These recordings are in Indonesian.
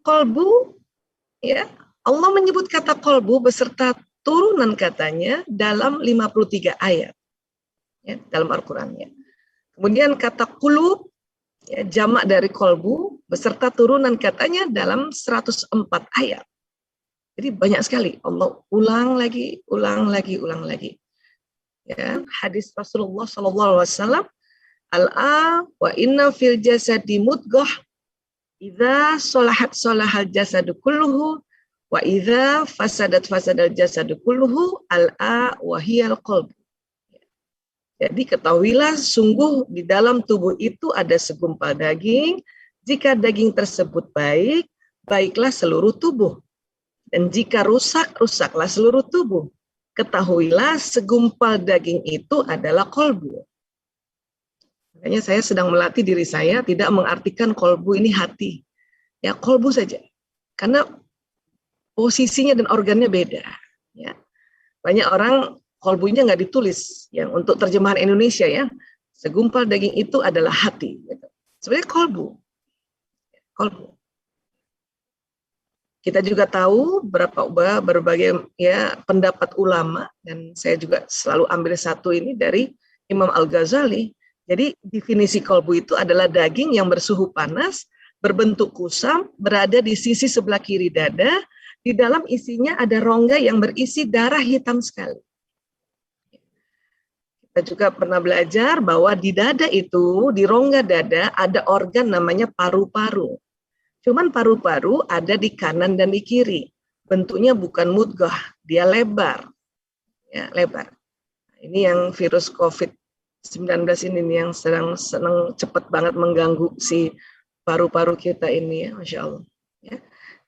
kolbu, ya, Allah menyebut kata kolbu beserta turunan katanya dalam 53 ayat, ya, dalam Al-Qurannya. Kemudian kata kulub, ya, jamak dari kolbu beserta turunan katanya dalam 104 ayat. Jadi banyak sekali Allah ulang lagi. Ya, hadis Rasulullah SAW, al-a wa inna fil jasadi mudghah idza salahat salahal jasadu kulluhu wa idza fasadal jasadu kulluhu al-a wa hiyal qalb. Jadi ketahuilah sungguh di dalam tubuh itu ada segumpal daging. Jika daging tersebut baik, baiklah seluruh tubuh. Dan jika rusak, rusaklah seluruh tubuh. Ketahuilah segumpal daging itu adalah kolbu. Makanya saya sedang melatih diri saya tidak mengartikan kolbu ini hati. Ya, kolbu saja. Karena posisinya dan organnya beda. Ya. Banyak orang kolbunya nggak ditulis. Ya, untuk terjemahan Indonesia ya, segumpal daging itu adalah hati. Gitu. Sebenarnya kolbu. Kita juga tahu berbagai ya pendapat ulama, dan saya juga selalu ambil satu ini dari Imam Al-Ghazali. Jadi definisi kolbu itu adalah daging yang bersuhu panas, berbentuk kusam, berada di sisi sebelah kiri dada, di dalam isinya ada rongga yang berisi darah hitam sekali. Kita juga pernah belajar bahwa di dada itu, di rongga dada ada organ namanya paru-paru. Cuman paru-paru ada di kanan dan di kiri. Bentuknya bukan mudghah, dia lebar. Ya, lebar. Ini yang virus COVID-19 ini yang senang cepat banget mengganggu si paru-paru kita ini ya, Masya Allah. Ya.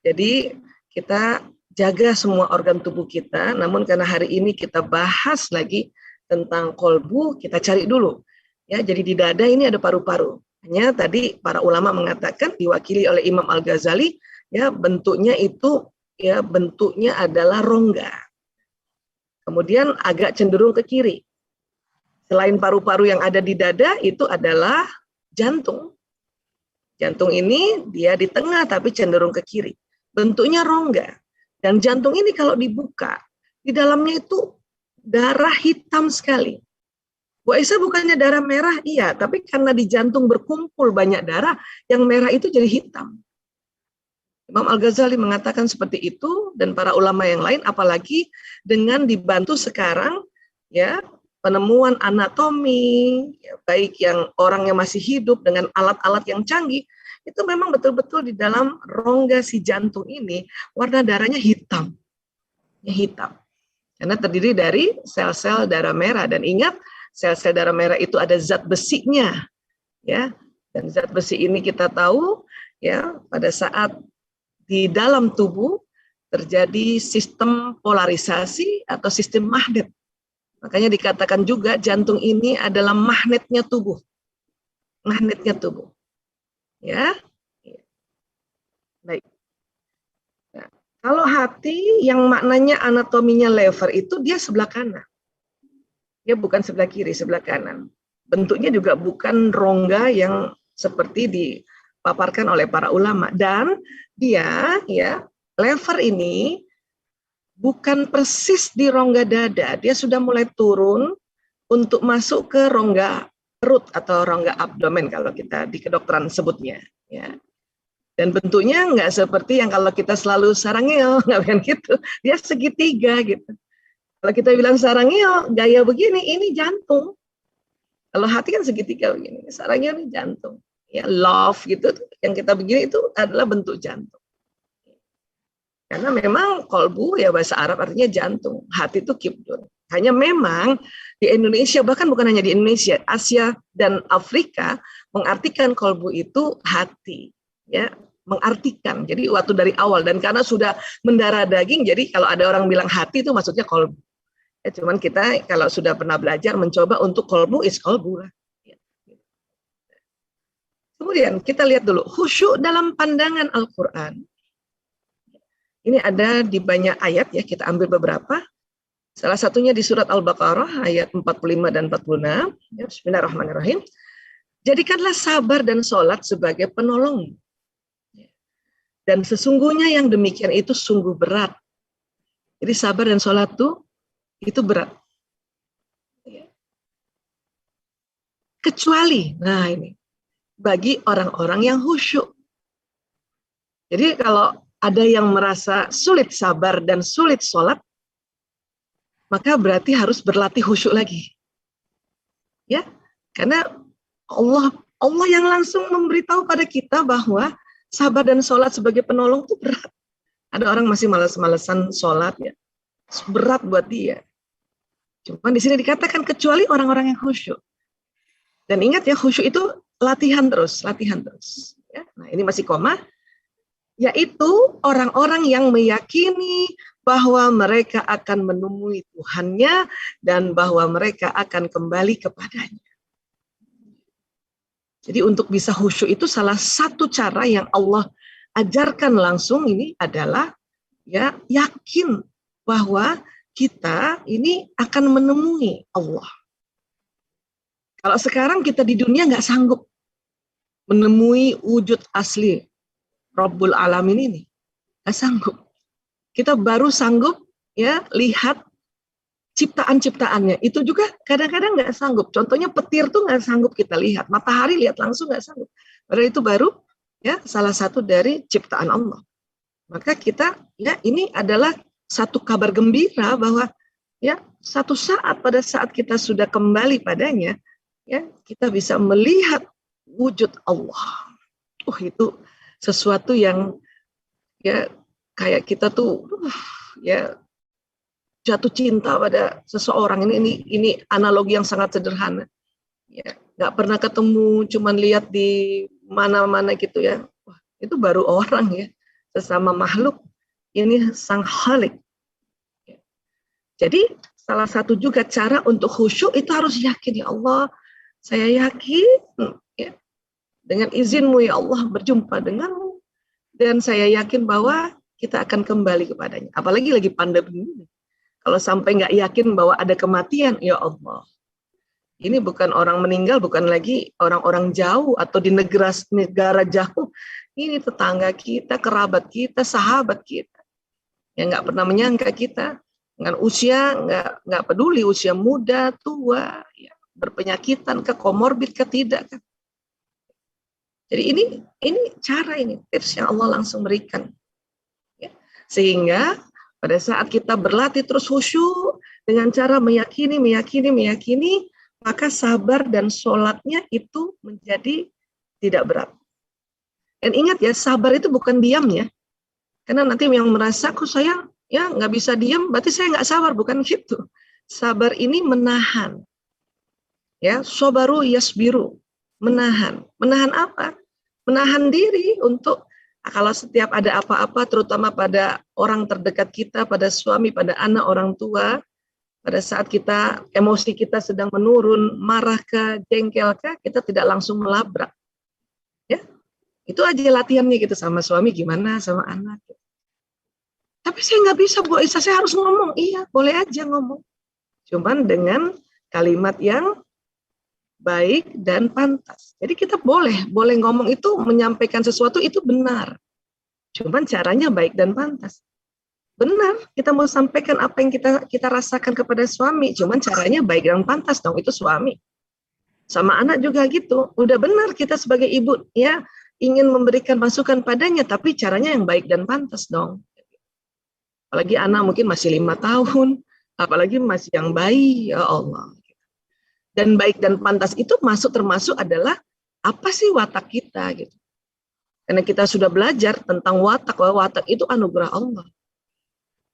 Jadi kita jaga semua organ tubuh kita, namun karena hari ini kita bahas lagi tentang kolbu, kita cari dulu. Ya, jadi di dada ini ada paru-paru. Hanya tadi para ulama mengatakan diwakili oleh Imam Al-Ghazali, ya bentuknya itu ya bentuknya adalah rongga. Kemudian agak cenderung ke kiri. Selain paru-paru yang ada di dada itu adalah jantung. Jantung ini dia di tengah tapi cenderung ke kiri. Bentuknya rongga. Dan jantung ini kalau dibuka, di dalamnya itu darah hitam sekali. Bu Aisyah bukannya darah merah, iya, tapi karena di jantung berkumpul banyak darah, yang merah itu jadi hitam. Imam Al-Ghazali mengatakan seperti itu, dan para ulama yang lain, apalagi dengan dibantu sekarang, ya penemuan anatomi, ya, baik yang orang yang masih hidup dengan alat-alat yang canggih, itu memang betul-betul di dalam rongga si jantung ini, warna darahnya hitam. Ya, hitam. Karena terdiri dari sel-sel darah merah, dan ingat, sel-sel darah merah itu ada zat besinya, ya. Dan zat besi ini kita tahu, ya, pada saat di dalam tubuh terjadi sistem polarisasi atau sistem magnet. Makanya dikatakan juga jantung ini adalah magnetnya tubuh, ya. Baik. Nah, kalau hati yang maknanya anatominya lever itu dia sebelah kanan. Dia bukan sebelah kiri, sebelah kanan. Bentuknya juga bukan rongga yang seperti dipaparkan oleh para ulama. Dan dia, ya, lever ini bukan persis di rongga dada. Dia sudah mulai turun untuk masuk ke rongga perut atau rongga abdomen kalau kita di kedokteran sebutnya. Ya. Dan bentuknya nggak seperti yang kalau kita selalu sarangeo, nggak kan gitu. Dia segitiga gitu. Kalau kita bilang sarangeo, gaya begini, ini jantung. Kalau hati kan segitiga begini, sarangeo ini jantung. Ya, love gitu, yang kita begini itu adalah bentuk jantung. Karena memang kolbu ya bahasa Arab artinya jantung, hati itu kibdun. Hanya memang di Indonesia, bahkan bukan hanya di Indonesia, Asia dan Afrika mengartikan kolbu itu hati. Ya, mengartikan. Jadi waktu dari awal, dan karena sudah mendarah daging, jadi kalau ada orang bilang hati itu maksudnya kolbu. Ya, cuman kita kalau sudah pernah belajar mencoba untuk kolbu is kolbu lah. Ya. Kemudian kita lihat dulu khusyuk dalam pandangan Al-Quran. Ini ada di banyak ayat ya, kita ambil beberapa. Salah satunya di surat Al-Baqarah ayat 45 dan 46. Ya, Bismillahirrahmanirrahim. Jadikanlah sabar dan sholat sebagai penolong. Dan sesungguhnya yang demikian itu sungguh berat. Jadi sabar dan sholat itu berat. Kecuali, nah ini, bagi orang-orang yang khusyuk. Jadi kalau ada yang merasa sulit sabar dan sulit sholat, maka berarti harus berlatih khusyuk lagi. Ya, karena Allah yang langsung memberitahu pada kita bahwa sabar dan sholat sebagai penolong itu berat. Ada orang masih malas-malesan sholat, ya, berat buat dia. Cuman di sini dikatakan kecuali orang-orang yang khusyuk. Dan ingat ya, khusyuk itu latihan terus. Ya. Nah, ini masih koma, yaitu orang-orang yang meyakini bahwa mereka akan menemui Tuhannya dan bahwa mereka akan kembali kepadanya. Jadi untuk bisa khusyuk itu salah satu cara yang Allah ajarkan langsung ini adalah ya yakin bahwa kita ini akan menemui Allah. Kalau sekarang kita di dunia nggak sanggup menemui wujud asli Rabbul Alamin ini, nggak sanggup. Kita baru sanggup ya lihat ciptaan-ciptaannya. Itu juga kadang-kadang nggak sanggup. Contohnya petir tuh nggak sanggup kita lihat, matahari lihat langsung nggak sanggup. Padahal itu baru ya salah satu dari ciptaan Allah. Maka kita ya ini adalah satu kabar gembira bahwa ya satu saat pada saat kita sudah kembali padanya, ya kita bisa melihat wujud Allah. Itu sesuatu yang ya kayak kita tuh ya jatuh cinta pada seseorang. Ini analogi yang sangat sederhana. Ya, nggak pernah ketemu, cuman lihat di mana-mana gitu ya. Wah, itu baru orang ya, sesama makhluk. Ini sang Khalik. Ya. Jadi salah satu juga cara untuk khusyuk itu harus yakin, ya Allah, saya yakin ya, dengan izinmu ya Allah berjumpa denganmu, dan saya yakin bahwa kita akan kembali kepadanya. Apalagi lagi pandemi ini. Kalau sampai nggak yakin bahwa ada kematian, ya Allah, ini bukan orang meninggal, bukan lagi orang-orang jauh atau di negara jauh. Ini tetangga kita, kerabat kita, sahabat kita, yang nggak pernah menyangka kita dengan usia nggak peduli usia muda, tua, ya, berpenyakitan, komorbid, tidak kan? Jadi ini cara, ini tips yang Allah langsung berikan, ya. Sehingga pada saat kita berlatih terus khusyuk dengan cara meyakini, maka sabar dan sholatnya itu menjadi tidak berat. Dan ingat ya, sabar itu bukan diam ya. Karena nanti yang merasa, kok saya ya nggak bisa diam, berarti saya nggak sabar, bukan gitu. Sabar ini menahan. Ya, sabaru yasbiru, menahan. Menahan apa? Menahan diri untuk kalau setiap ada apa-apa, terutama pada orang terdekat kita, pada suami, pada anak, orang tua, pada saat kita emosi kita sedang menurun, marah kah, jengkel kah, kita tidak langsung melabrak. Ya, itu aja latihannya gitu, sama suami gimana, sama anak. Tapi saya nggak bisa, Bu Isa, saya harus ngomong. Iya, boleh aja ngomong. Cuman dengan kalimat yang baik dan pantas. Jadi kita boleh ngomong itu, menyampaikan sesuatu itu benar. Cuman caranya baik dan pantas. Benar, kita mau sampaikan apa yang kita rasakan kepada suami, cuman caranya baik dan pantas dong, itu suami. Sama anak juga gitu. Udah benar kita sebagai ibu ya ingin memberikan masukan padanya, tapi caranya yang baik dan pantas dong. Apalagi anak mungkin masih 5 tahun, apalagi masih yang bayi, ya Allah. Dan baik dan pantas itu termasuk adalah apa sih watak kita gitu. Karena kita sudah belajar tentang watak, bahwa watak itu anugerah Allah.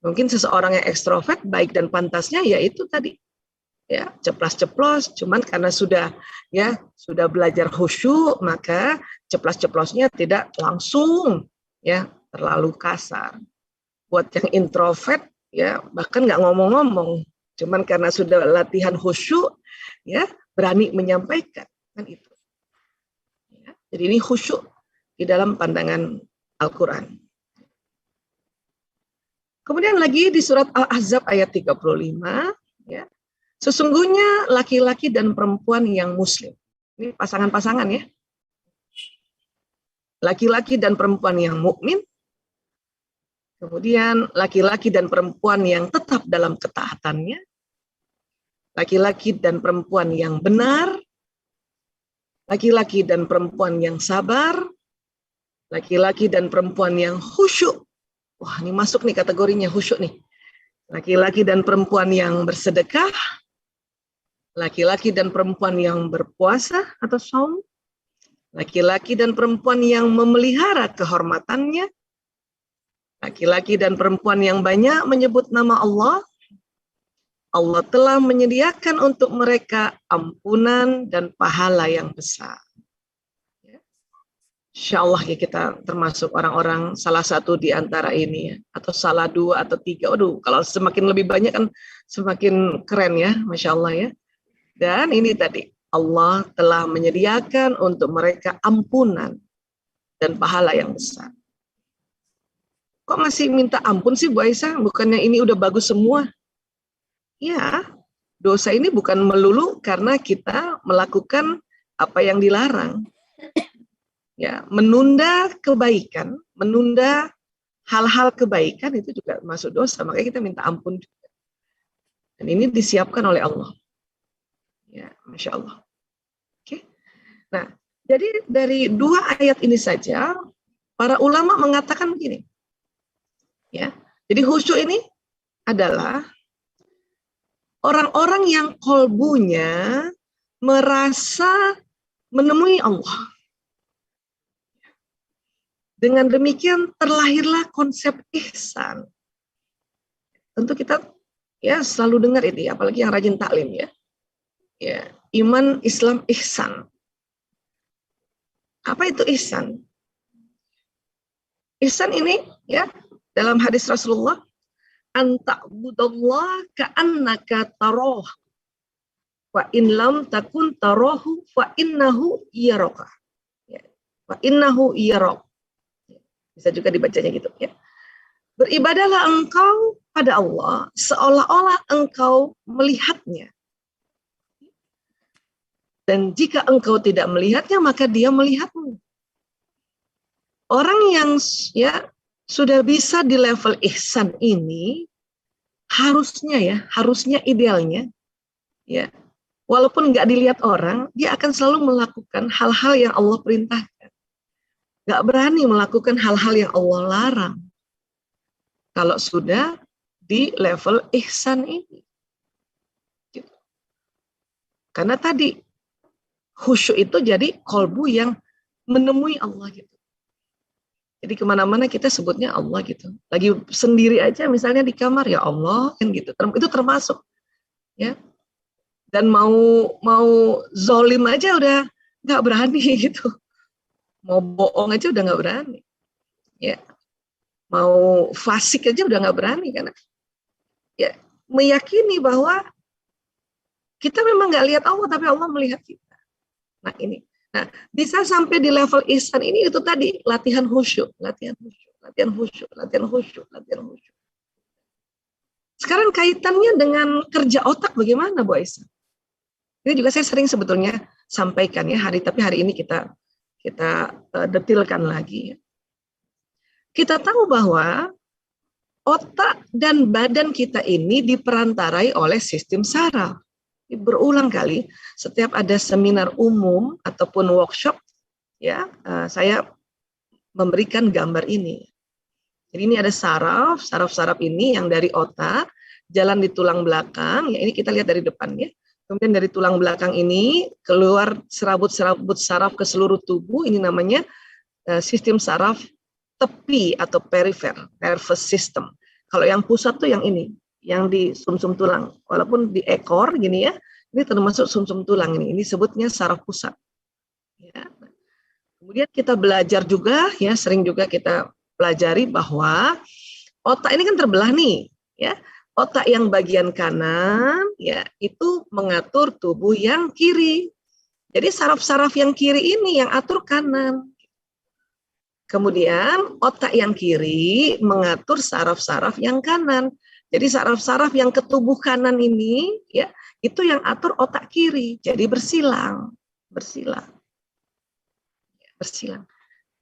Mungkin seseorang yang ekstrovert, baik dan pantasnya yaitu tadi ya ceplas-ceplos, cuman karena sudah belajar khusyuk, maka ceplas-ceplosnya tidak langsung ya terlalu kasar. Buat yang introvert ya bahkan nggak ngomong-ngomong, cuman karena sudah latihan khusyuk ya berani menyampaikan, kan itu. Ya, jadi ini khusyuk di dalam pandangan Al-Quran. Kemudian lagi di surat Al-Ahzab ayat 35, ya, sesungguhnya laki-laki dan perempuan yang muslim, ini pasangan-pasangan ya, laki-laki dan perempuan yang mukmin, Kemudian laki-laki dan perempuan yang tetap dalam ketaatannya, laki-laki dan perempuan yang benar, laki-laki dan perempuan yang sabar, laki-laki dan perempuan yang khusyuk. Wah, ini masuk nih kategorinya khusyuk nih. Laki-laki dan perempuan yang bersedekah, laki-laki dan perempuan yang berpuasa atau saum, laki-laki dan perempuan yang memelihara kehormatannya, laki-laki dan perempuan yang banyak menyebut nama Allah. Allah telah menyediakan untuk mereka ampunan dan pahala yang besar. Insya Allah ya kita termasuk orang-orang salah satu di antara ini ya, atau salah dua atau tiga. Aduh, kalau semakin lebih banyak kan semakin keren ya, Masya Allah ya. Dan ini tadi, Allah telah menyediakan untuk mereka ampunan dan pahala yang besar. Kok masih minta ampun sih Bu Aisyah? Bukannya ini udah bagus semua? Ya, dosa ini bukan melulu karena kita melakukan apa yang dilarang. Ya, menunda kebaikan, menunda hal-hal kebaikan itu juga masuk dosa. Makanya kita minta ampun juga. Dan ini disiapkan oleh Allah. Ya, Masya Allah. Oke. Nah, jadi dari dua ayat ini saja, para ulama mengatakan begini. Ya, jadi khusyuk ini adalah orang-orang yang kolbunya merasa menemui Allah. Dengan demikian terlahirlah konsep ihsan. Tentu kita ya selalu dengar ini, apalagi yang rajin taklim ya. Ya, iman, Islam, ihsan. Apa itu ihsan? Ihsan ini ya dalam hadis Rasulullah, anta'budallah ka'annaka taroh wa in lam takun tarohu fa innahu yaraka. Ya, fa innahu yaraka. Bisa juga dibacanya gitu ya. Beribadahlah engkau pada Allah seolah-olah engkau melihatnya. Dan jika engkau tidak melihatnya, maka dia melihatmu. Orang yang ya sudah bisa di level ihsan ini harusnya idealnya ya. Walaupun nggak dilihat orang, dia akan selalu melakukan hal-hal yang Allah perintahkan. Nggak berani melakukan hal-hal yang Allah larang. Kalau sudah di level ihsan ini. Gitu. Karena tadi khusyuk itu jadi kolbu yang menemui Allah gitu. Jadi kemana-mana kita sebutnya Allah gitu. Lagi sendiri aja misalnya di kamar ya Allah kan gitu. Itu termasuk ya. Dan mau zolim aja udah nggak berani gitu. Mau bohong aja udah nggak berani. Ya. Mau fasik aja udah nggak berani karena ya meyakini bahwa kita memang nggak lihat Allah tapi Allah melihat kita. Nah ini, nah bisa sampai di level ihsan ini itu tadi latihan khusyuk. Sekarang kaitannya dengan kerja otak bagaimana Bu Aisyah? Ini juga saya sering sebetulnya sampaikan ya tapi hari ini kita detilkan lagi. Kita tahu bahwa otak dan badan kita ini diperantarai oleh sistem saraf. Berulang kali setiap ada seminar umum ataupun workshop ya saya memberikan gambar ini. Jadi ini ada saraf ini yang dari otak jalan di tulang belakang ya, ini kita lihat dari depan ya. Kemudian dari tulang belakang ini keluar serabut-serabut saraf ke seluruh tubuh, ini namanya sistem saraf tepi atau perifer, nervous system. Kalau yang pusat tuh yang ini, yang di sumsum tulang. Walaupun di ekor gini ya, ini termasuk sumsum tulang ini sebutnya saraf pusat. Ya. Kemudian kita belajar juga ya, sering juga kita pelajari bahwa otak ini kan terbelah nih, ya. Otak yang bagian kanan ya itu mengatur tubuh yang kiri. Jadi saraf-saraf yang kiri ini yang atur kanan. Kemudian otak yang kiri mengatur saraf-saraf yang kanan. Jadi saraf-saraf yang ke tubuh kanan ini ya itu yang atur otak kiri. Jadi bersilang.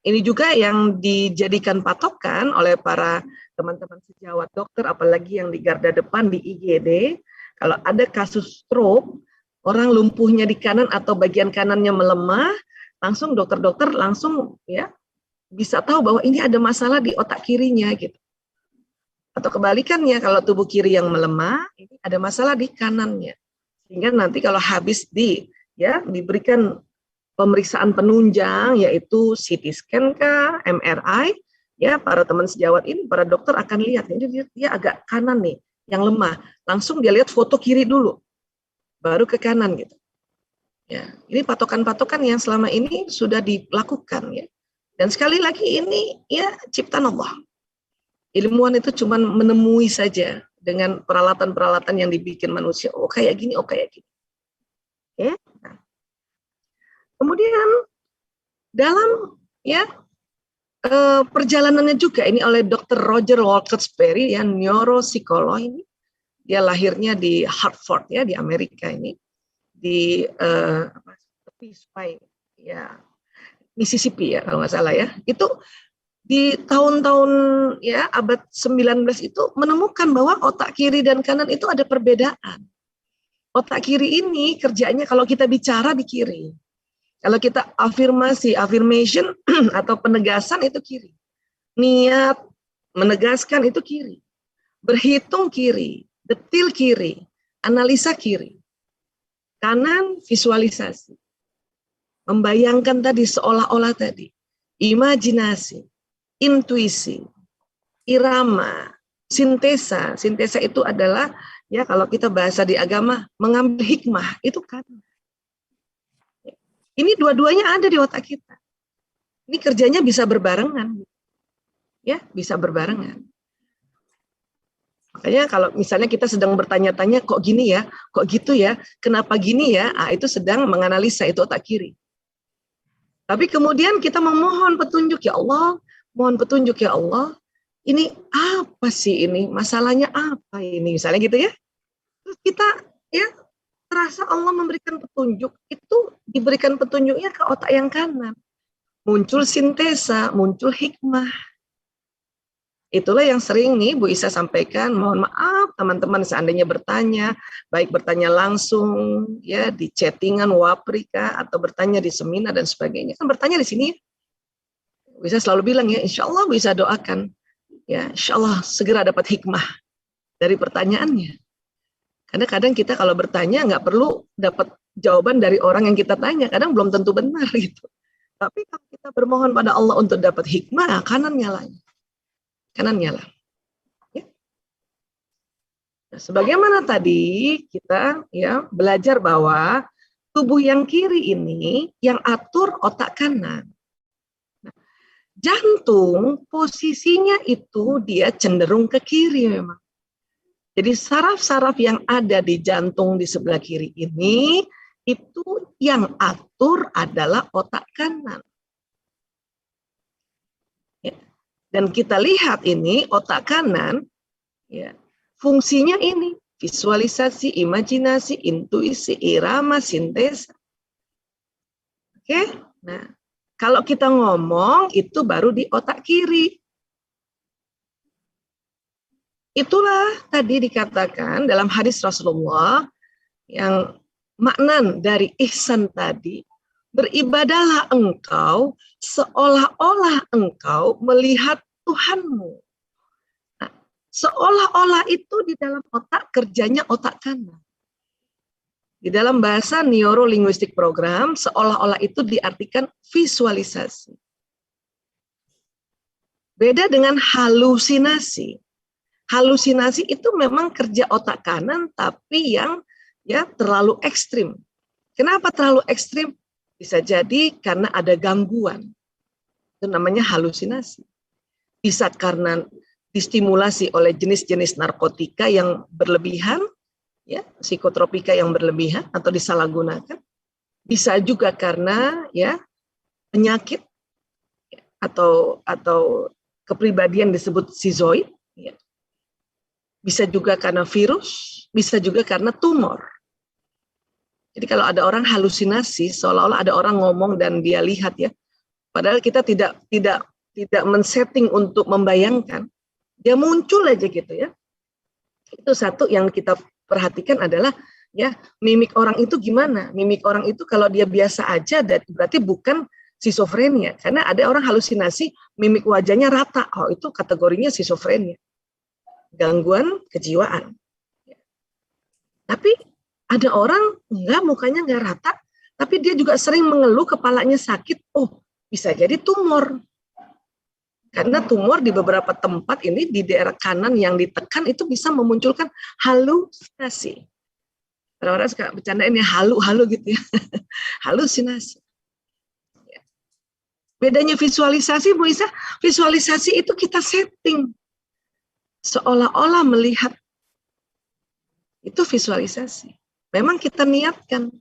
ini juga yang dijadikan patokan oleh para teman-teman sejawat dokter, apalagi yang di garda depan di IGD. Kalau ada kasus stroke, orang lumpuhnya di kanan atau bagian kanannya melemah, langsung dokter-dokter langsung ya bisa tahu bahwa ini ada masalah di otak kirinya gitu. Atau kebalikannya, kalau tubuh kiri yang melemah, ini ada masalah di kanannya. Sehingga nanti kalau habis diberikan pemeriksaan penunjang, yaitu CT scan kah, MRI, ya para teman sejawat ini, para dokter akan lihat, ini dia agak kanan nih, yang lemah. Langsung dia lihat foto kiri dulu, baru ke kanan gitu. Ya, ini patokan-patokan yang selama ini sudah dilakukan ya. Dan sekali lagi ini ya ciptaan Allah. Ilmuwan itu cuma menemui saja dengan peralatan-peralatan yang dibikin manusia. Oh kayak gini, oh kayak gini. Ya. Nah. Kemudian dalam ya perjalanannya juga ini oleh Dr. Roger Walker-Sperry yang neuropsikolog ini, dia lahirnya di Hartford ya di Amerika ini di tepi sungai ya Mississippi ya kalau nggak salah ya. Itu di tahun-tahun ya abad 19 itu menemukan bahwa otak kiri dan kanan itu ada perbedaan. Otak kiri ini kerjanya kalau kita bicara di kiri. Kalau kita affirmation atau penegasan itu kiri. Niat, menegaskan itu kiri. Berhitung kiri, detil kiri, analisa kiri. Kanan visualisasi. Membayangkan tadi seolah-olah tadi. Imajinasi. Intuisi, irama, sintesa. Sintesa itu adalah ya kalau kita bahasa di agama mengambil hikmah itu kan. Ini dua-duanya ada di otak kita. Ini kerjanya bisa berbarengan. Ya, bisa berbarengan. Makanya kalau misalnya kita sedang bertanya-tanya kok gini ya, kok gitu ya, kenapa gini ya? Itu sedang menganalisa itu otak kiri. Tapi kemudian kita memohon petunjuk ya Allah. Mohon petunjuk ya Allah, ini apa sih ini? Masalahnya apa ini? Misalnya gitu ya. Terus kita ya terasa Allah memberikan petunjuk, itu diberikan petunjuknya ke otak yang kanan. Muncul sintesa, muncul hikmah. Itulah yang sering nih Bu Isa sampaikan, mohon maaf teman-teman seandainya bertanya, baik bertanya langsung ya di chattingan Waprika atau bertanya di seminar dan sebagainya. Kan bertanya di sini bisa selalu bilang ya, insya Allah bisa doakan. Ya, insya Allah segera dapat hikmah dari pertanyaannya. Karena kadang kita kalau bertanya nggak perlu dapat jawaban dari orang yang kita tanya. Kadang belum tentu benar gitu. Tapi kalau kita bermohon pada Allah untuk dapat hikmah, kanan nyala. Kanan nyala. Ya. Nah, sebagaimana tadi kita ya belajar bahwa tubuh yang kiri ini yang atur otak kanan. Jantung posisinya itu dia cenderung ke kiri memang. Jadi saraf-saraf yang ada di jantung di sebelah kiri ini itu yang atur adalah otak kanan. Ya. Dan kita lihat ini otak kanan ya, fungsinya ini visualisasi, imajinasi, intuisi, irama, sintesa. Oke, nah. Kalau kita ngomong, itu baru di otak kiri. Itulah tadi dikatakan dalam hadis Rasulullah, yang makna dari ihsan tadi, beribadahlah engkau seolah-olah engkau melihat Tuhanmu. Nah, seolah-olah itu di dalam otak kerjanya otak kanan. Di dalam bahasa neurolinguistik program, seolah-olah itu diartikan visualisasi. Beda dengan halusinasi. Halusinasi itu memang kerja otak kanan, tapi yang ya terlalu ekstrim. Kenapa terlalu ekstrim? Bisa jadi karena ada gangguan. Itu namanya halusinasi. Bisa karena distimulasi oleh jenis-jenis narkotika yang berlebihan, ya, psikotropika yang berlebihan atau disalahgunakan, bisa juga karena ya penyakit atau kepribadian disebut skizoid, ya. Bisa juga karena virus, bisa juga karena tumor. Jadi kalau ada orang halusinasi, seolah-olah ada orang ngomong dan dia lihat ya, Padahal kita tidak men-setting untuk membayangkan, dia muncul aja gitu ya. Itu satu yang kita perhatikan adalah ya mimik orang itu gimana. Mimik orang itu kalau dia biasa aja berarti bukan skizofrenia, karena ada orang halusinasi mimik wajahnya rata. Oh, itu kategorinya skizofrenia, gangguan kejiwaan. Tapi ada orang enggak, mukanya enggak rata, tapi dia juga sering mengeluh kepalanya sakit. Oh, bisa jadi tumor. Karena tumor di beberapa tempat ini di daerah kanan yang ditekan itu bisa memunculkan halusinasi. Orang-orang suka bercandain ya halu-halu gitu ya. Halusinasi. Bedanya visualisasi, Bu Isa, visualisasi itu kita setting. Seolah-olah melihat. Itu visualisasi. Memang kita niatkan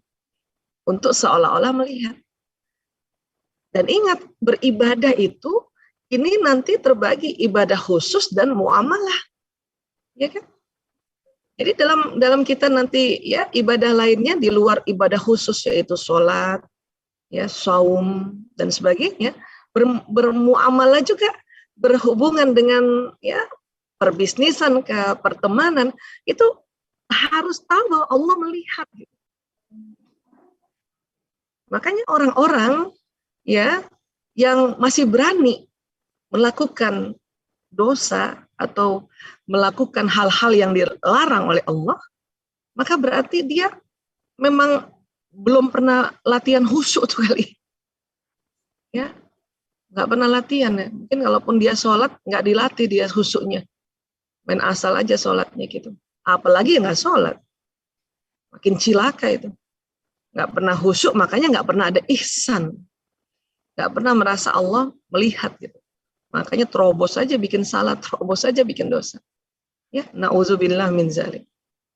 untuk seolah-olah melihat. Dan ingat, beribadah itu ini nanti terbagi ibadah khusus dan muamalah. Ya kan? Jadi dalam kita nanti ya ibadah lainnya di luar ibadah khusus yaitu sholat, ya saum dan sebagainya, bermuamalah juga, berhubungan dengan ya perbisnisan ke pertemanan, itu harus tahu bahwa Allah melihat. Makanya orang-orang ya yang masih berani melakukan dosa atau melakukan hal-hal yang dilarang oleh Allah, maka berarti dia memang belum pernah latihan khusyuk tuh kali. Ya, nggak pernah latihan ya. Mungkin kalaupun dia sholat, nggak dilatih dia khusyuknya. Main asal aja sholatnya gitu. Apalagi nggak sholat. Makin cilaka itu. Nggak pernah khusyuk, makanya nggak pernah ada ihsan. Nggak pernah merasa Allah melihat gitu. Makanya terobos saja bikin salah, terobos saja bikin dosa. Ya, na'udzubillah min zalik.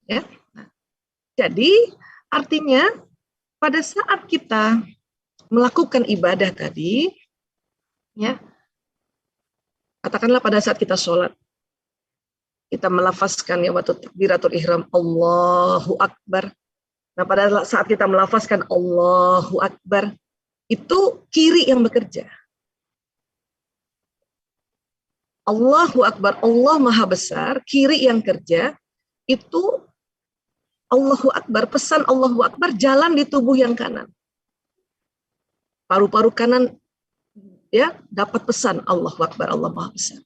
Ya. Nah, jadi artinya pada saat kita melakukan ibadah tadi, ya, katakanlah pada saat kita sholat, kita melafazkan ya waktu takbiratul ihram Allahu Akbar. Nah, pada saat kita melafazkan Allahu Akbar, itu kiri yang bekerja. Allahu Akbar, Allah Maha Besar, kiri yang kerja, itu Allahu Akbar, pesan Allahu Akbar jalan di tubuh yang kanan. Paru-paru kanan ya dapat pesan Allahu Akbar, Allah Maha Besar.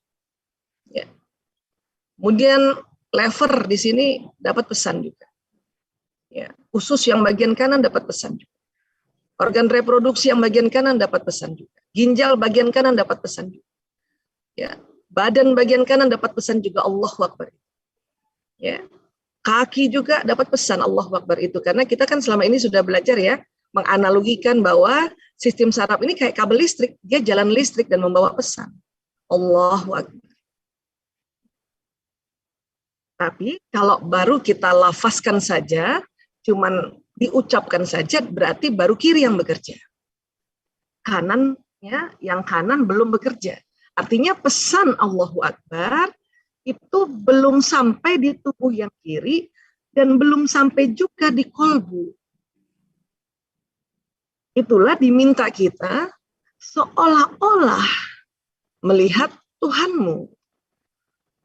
Ya. Kemudian lever di sini dapat pesan juga. Ya, usus yang bagian kanan dapat pesan juga. Organ reproduksi yang bagian kanan dapat pesan juga. Ginjal bagian kanan dapat pesan juga. Ya. Badan bagian kanan dapat pesan juga Allahu Akbar. Ya. Kaki juga dapat pesan Allahu Akbar itu. Karena kita kan selama ini sudah belajar ya, menganalogikan bahwa sistem saraf ini kayak kabel listrik. Dia jalan listrik dan membawa pesan. Allahu Akbar. Tapi kalau baru kita lafazkan saja, cuman diucapkan saja, berarti baru kiri yang bekerja. Kanan, ya, yang kanan belum bekerja. Artinya pesan Allahu Akbar itu belum sampai di tubuh yang kiri dan belum sampai juga di kolbu. Itulah diminta kita seolah-olah melihat Tuhanmu.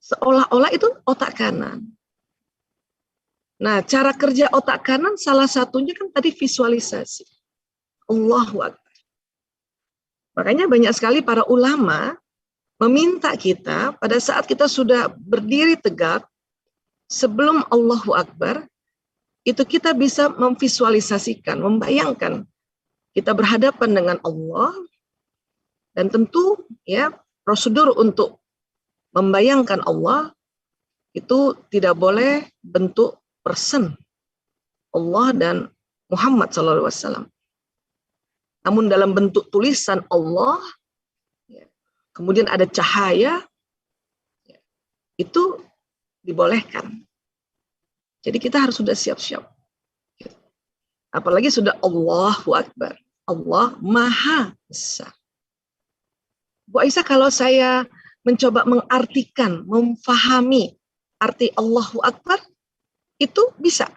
Seolah-olah itu otak kanan. Nah, cara kerja otak kanan salah satunya kan tadi visualisasi. Allahu Akbar. Makanya banyak sekali para ulama meminta kita pada saat kita sudah berdiri tegak sebelum Allahu Akbar, itu kita bisa memvisualisasikan, membayangkan kita berhadapan dengan Allah, dan tentu ya prosedur untuk membayangkan Allah itu tidak boleh bentuk person Allah dan Muhammad SAW. Namun dalam bentuk tulisan Allah, kemudian ada cahaya, itu dibolehkan. Jadi kita harus sudah siap-siap. Apalagi sudah Allahu Akbar. Allah Maha Besar. Bu Aisyah, kalau saya mencoba mengartikan, memfahami arti Allahu Akbar, itu bisa.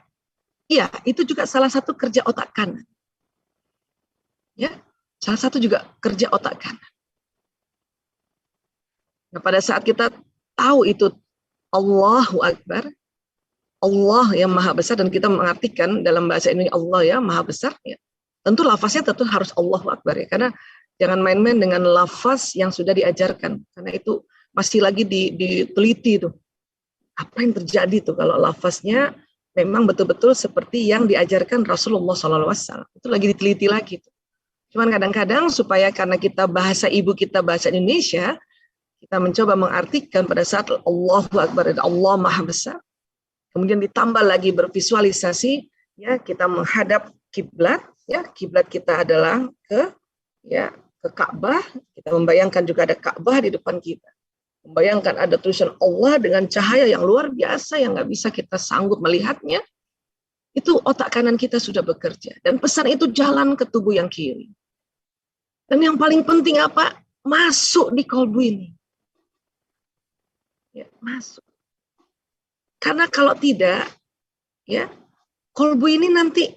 Iya, itu juga salah satu kerja otak kanan. Ya, Salah satu juga kerja otak kanan. Nah, pada saat kita tahu itu Allahu Akbar, Allah yang maha besar, dan kita mengartikan dalam bahasa Indonesia Allah ya maha besar, ya. Tentu lafaznya tentu harus Allahu Akbar ya, karena jangan main-main dengan lafaz yang sudah diajarkan, karena itu masih lagi diteliti tuh. Apa yang terjadi tuh kalau lafaznya memang betul-betul seperti yang diajarkan Rasulullah SAW. Itu lagi diteliti lagi tuh. Cuman kadang-kadang supaya karena kita bahasa ibu kita bahasa Indonesia, kita mencoba mengartikan pada saat Allahu Akbar, Allah maha besar. Kemudian ditambah lagi bervisualisasi, ya kita menghadap kiblat, ya kiblat kita adalah ke Ka'bah. Kita membayangkan juga ada Ka'bah di depan kita. Membayangkan ada tulisan Allah dengan cahaya yang luar biasa yang nggak bisa kita sanggup melihatnya. Itu otak kanan kita sudah bekerja, dan pesan itu jalan ke tubuh yang kiri. Dan yang paling penting apa? Masuk di kolbu ini. Ya, masuk. Karena kalau tidak, ya kolbu ini nanti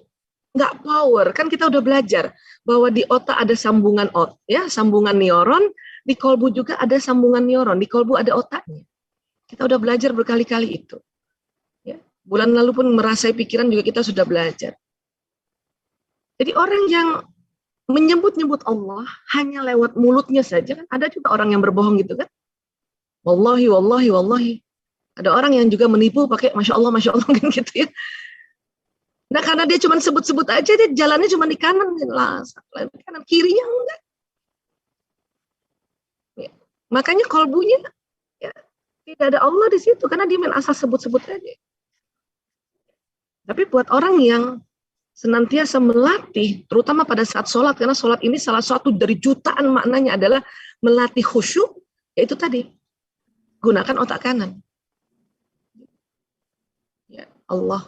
nggak power. Kan kita udah belajar bahwa di otak ada sambungan sambungan neuron, di kolbu juga ada sambungan neuron, di kolbu ada otaknya. Kita udah belajar berkali-kali itu. Ya, bulan lalu pun merasai pikiran juga kita sudah belajar. Jadi orang yang menyebut-nyebut Allah hanya lewat mulutnya saja, kan ada juga orang yang berbohong gitu kan. Wallahi, wallahi, wallahi. Ada orang yang juga menipu pakai Masya Allah kan gitu ya. Nah karena dia cuma sebut-sebut aja, dia jalannya cuma di kanan, kanan kirinya enggak. Ya. Makanya kolbunya ya, tidak ada Allah di situ, karena dia main asal sebut-sebut aja. Tapi buat orang yang senantiasa melatih, terutama pada saat sholat, karena sholat ini salah satu dari jutaan maknanya adalah melatih khusyuk, yaitu tadi, gunakan otak kanan. Ya, Allah.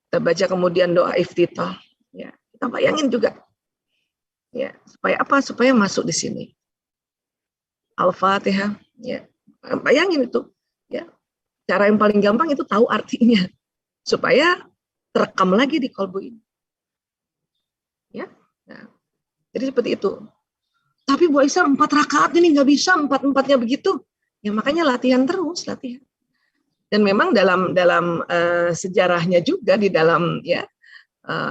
Kita baca kemudian doa iftitah. Ya, kita bayangin juga. Ya, supaya apa? Supaya masuk di sini. Al-Fatihah. Ya, bayangin itu. Ya, cara yang paling gampang itu tahu artinya, supaya terekam lagi di kolbu ini. Ya, nah, jadi seperti itu. Tapi Bu Aisyah 4 rakaat ini nggak bisa 4-4-nya begitu. Ya makanya latihan terus, latihan. Dan memang dalam sejarahnya juga di dalam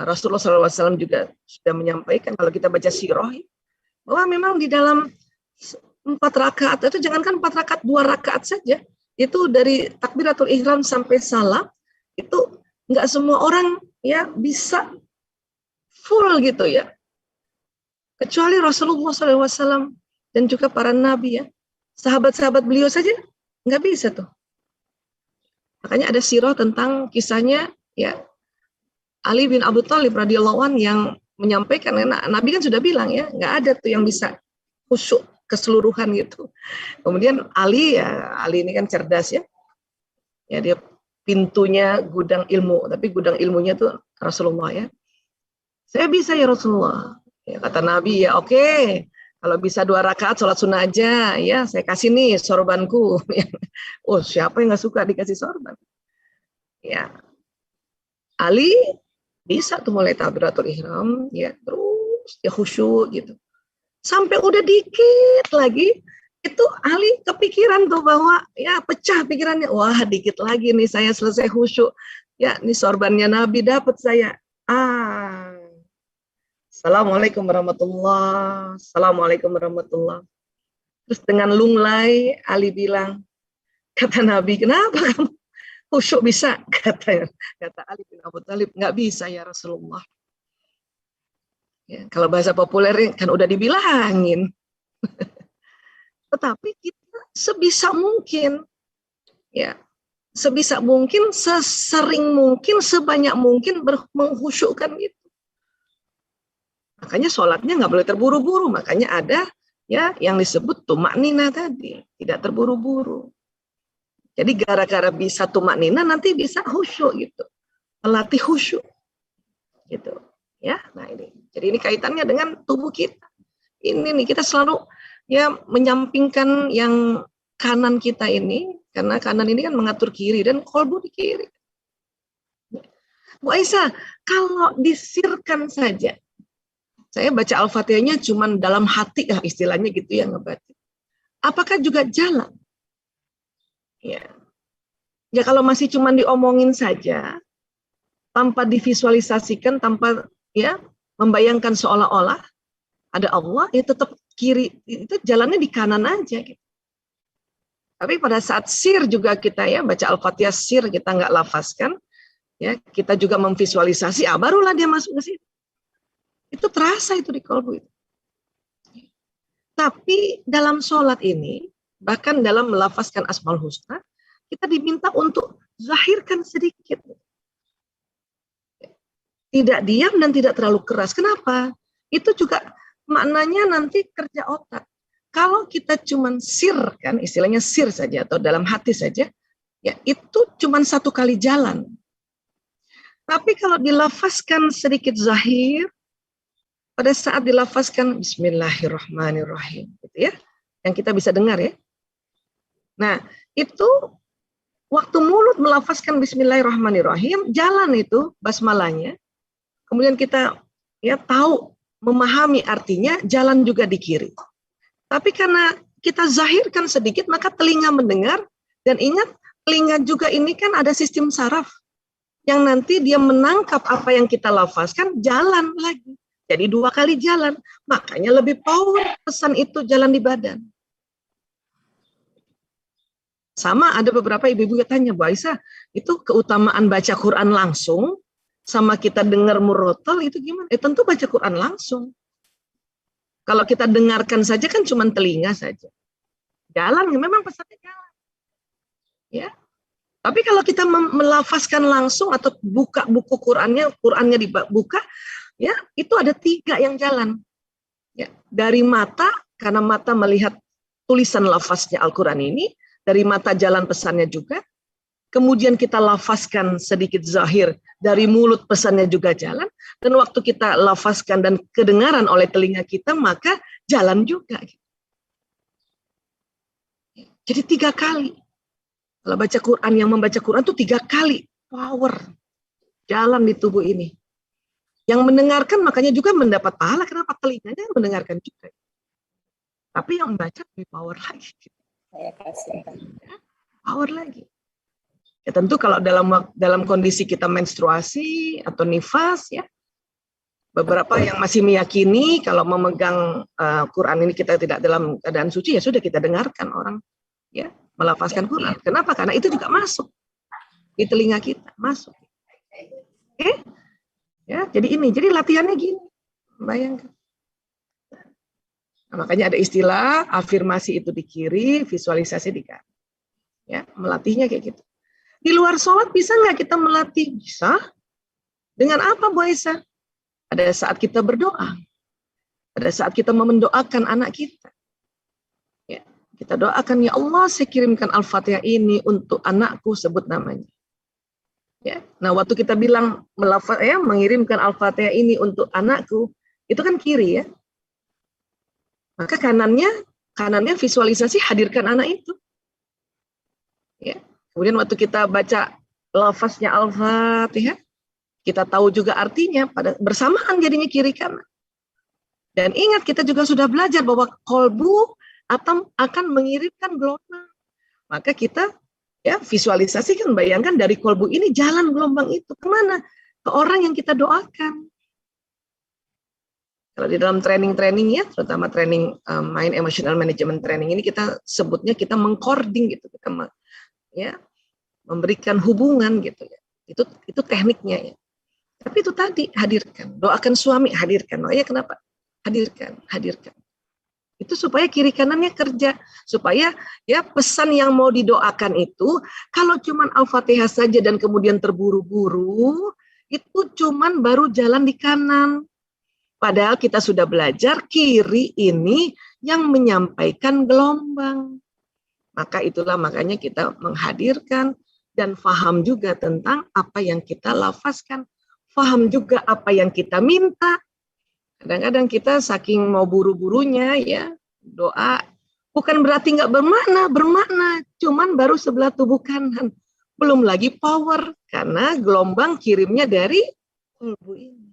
Rasulullah SAW juga sudah menyampaikan, kalau kita baca sirah, bahwa memang di dalam 4 rakaat itu, jangankan 4 rakaat, 2 rakaat saja, itu dari takbiratul ihram sampai salam itu nggak semua orang ya bisa full gitu ya, kecuali Rasulullah SAW dan juga para nabi ya, sahabat-sahabat beliau saja nggak bisa tuh. Makanya ada sirah tentang kisahnya ya Ali bin Abi Thalib radhiyallahu anhu yang menyampaikan, Nabi kan sudah bilang ya, nggak ada tuh yang bisa khusyuk keseluruhan gitu. Kemudian Ali ini kan cerdas ya, dia pintunya gudang ilmu, tapi gudang ilmunya tuh Rasulullah ya. Saya bisa ya Rasulullah. Ya, kata Nabi ya oke. Kalau bisa 2 rakaat sholat sunnah aja, ya saya kasih nih sorbanku. Oh siapa yang nggak suka dikasih sorban? Ya, Ali bisa tuh mulai takbiratul ihram, ya terus ya khusyuk gitu. Sampai udah dikit lagi, itu Ali kepikiran tuh bahwa ya pecah pikirannya, wah dikit lagi nih saya selesai khusyuk. Ya, ini sorbannya Nabi dapat saya. Assalamualaikum warahmatullah. Assalamualaikum warahmatullah. Terus dengan lunglai Ali bilang, kata Nabi, kenapa kamu khusyuk bisa? Kata Ali bin Abi Thalib, nggak bisa ya Rasulullah. Ya, kalau bahasa populer kan udah dibilangin. Tetapi kita sebisa mungkin, ya sebisa mungkin, sesering mungkin, sebanyak mungkin mengkhusyukkan itu. Makanya sholatnya nggak boleh terburu-buru. Makanya ada ya yang disebut tumaknina tadi, tidak terburu-buru. Jadi gara-gara bisa tumaknina nanti bisa khusyuk gitu, melatih khusyuk gitu ya. Nah ini, jadi ini kaitannya dengan tubuh kita. Ini nih kita selalu ya menyampingkan yang kanan kita ini, karena kanan ini kan mengatur kiri dan kolbu di kiri. Bu Aisyah, kalau disirkan saja, Saya baca Al-Fatihahnya cuma dalam hati, istilahnya gitu ya, ngebaca. Apakah juga jalan? Ya. Ya kalau masih cuma diomongin saja, tanpa divisualisasikan, tanpa ya membayangkan seolah-olah ada Allah, ya tetap kiri, itu jalannya di kanan aja. Gitu. Tapi pada saat sir juga kita ya baca Al-Fatihah sir kita nggak lafazkan, ya kita juga memvisualisasi, barulah dia masuk ke situ. Itu terasa itu di kolbu itu. Tapi dalam sholat ini, bahkan dalam melafazkan Asmaul Husna, kita diminta untuk zahirkan sedikit. Tidak diam dan tidak terlalu keras. Kenapa? Itu juga maknanya nanti kerja otak. Kalau kita cuma sir, kan istilahnya sir saja atau dalam hati saja, ya itu cuma satu kali jalan. Tapi kalau dilafazkan sedikit zahir, pada saat dilafazkan Bismillahirrahmanirrahim, gitu ya, yang kita bisa dengar ya. Nah, itu waktu mulut melafazkan Bismillahirrahmanirrahim, jalan itu basmalahnya. Kemudian kita ya tahu memahami artinya, jalan juga di kiri. Tapi karena kita zahirkan sedikit, maka telinga mendengar, dan ingat telinga juga ini kan ada sistem saraf yang nanti dia menangkap apa yang kita lafazkan, jalan lagi. Jadi 2 kali jalan, makanya lebih power pesan itu jalan di badan. Sama ada beberapa ibu-ibu yang tanya, Bu Aisyah, itu keutamaan baca Quran langsung sama kita dengar murotal itu gimana? Tentu baca Quran langsung. Kalau kita dengarkan saja kan cuma telinga saja. Jalan, memang pesannya jalan. Ya. Tapi kalau kita melafazkan langsung atau buka buku Qurannya dibuka, ya itu ada 3 yang jalan. Ya, dari mata, karena mata melihat tulisan lafaznya Al-Quran ini, dari mata jalan pesannya juga. Kemudian kita lafazkan sedikit zahir, dari mulut pesannya juga jalan, dan waktu kita lafazkan dan kedengaran oleh telinga kita, maka jalan juga. Jadi 3 kali. Kalau baca Quran, yang membaca Quran itu 3 kali power jalan di tubuh ini. Yang mendengarkan makanya juga mendapat pahala, kenapa? Telinganya mendengarkan juga. Tapi yang membaca lebih power lagi. Power lagi. Ya tentu kalau dalam kondisi kita menstruasi atau nifas ya, beberapa yang masih meyakini kalau memegang Quran ini kita tidak dalam keadaan suci, ya sudah kita dengarkan orang ya melafazkan Quran. Kenapa? Karena itu juga masuk di telinga kita, masuk. Oke? Ya, jadi latihannya gini. Bayangkan. Nah, makanya ada istilah afirmasi itu di kiri, visualisasi di kanan. Ya, melatihnya kayak gitu. Di luar sholat bisa nggak kita melatih? Bisa. Dengan apa, Bu Aisyah? Pada saat kita berdoa. Pada saat kita mendoakan anak kita. Ya, kita doakan, ya Allah, saya kirimkan Al-Fatihah ini untuk anakku, sebut namanya. Ya, nah waktu kita bilang mengirimkan Al-Fatihah ini untuk anakku, itu kan kiri ya. Maka kanannya visualisasi hadirkan anak itu. Ya. Kemudian waktu kita baca lafaznya Al-Fatihah, kita tahu juga artinya, pada bersamaan jadinya kiri kanan. Dan ingat kita juga sudah belajar bahwa kolbu akan mengirimkan gelombang. Maka kita ya visualisasikan, bayangkan dari kolbu ini jalan gelombang itu kemana? Ke orang yang kita doakan. Kalau di dalam training ya, terutama training mind emotional management training ini kita sebutnya kita mengcording gitu, kita ya memberikan hubungan gitu ya. Itu tekniknya ya. Tapi itu tadi hadirkan, doakan suami, hadirkan. Oh ya kenapa? Hadirkan. Itu supaya kiri kanannya kerja, supaya ya pesan yang mau didoakan itu kalau cuman Al-Fatihah saja dan kemudian terburu-buru, itu cuman baru jalan di kanan. Padahal kita sudah belajar kiri ini yang menyampaikan gelombang. Makanya kita menghadirkan dan paham juga tentang apa yang kita lafazkan. Paham juga apa yang kita minta. Kadang-kadang kita saking mau buru-burunya ya doa. Bukan berarti nggak bermakna. Cuman baru sebelah tubuh kanan. Belum lagi power. Karena gelombang kirimnya dari tubuh ini.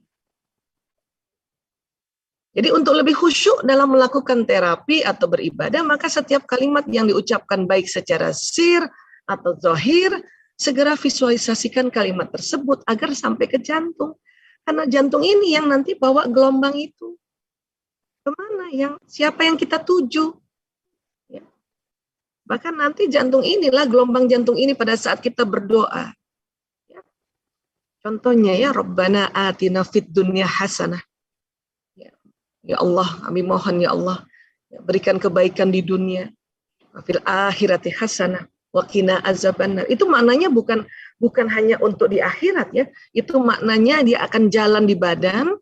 Jadi untuk lebih khusyuk dalam melakukan terapi atau beribadah, maka setiap kalimat yang diucapkan baik secara sir atau zahir, segera visualisasikan kalimat tersebut agar sampai ke jantung. Karena jantung ini yang nanti bawa gelombang itu. Kemana siapa yang kita tuju? Ya. Bahkan nanti jantung inilah, gelombang jantung ini pada saat kita berdoa. Ya. Contohnya ya, Rabbana atina fid dunya hasanah. Ya Allah, kami mohon ya Allah, berikan kebaikan di dunia. Fil akhirati hasanah wa qina azabannar. Itu maknanya bukan hanya untuk di akhirat ya. Itu maknanya dia akan jalan di badan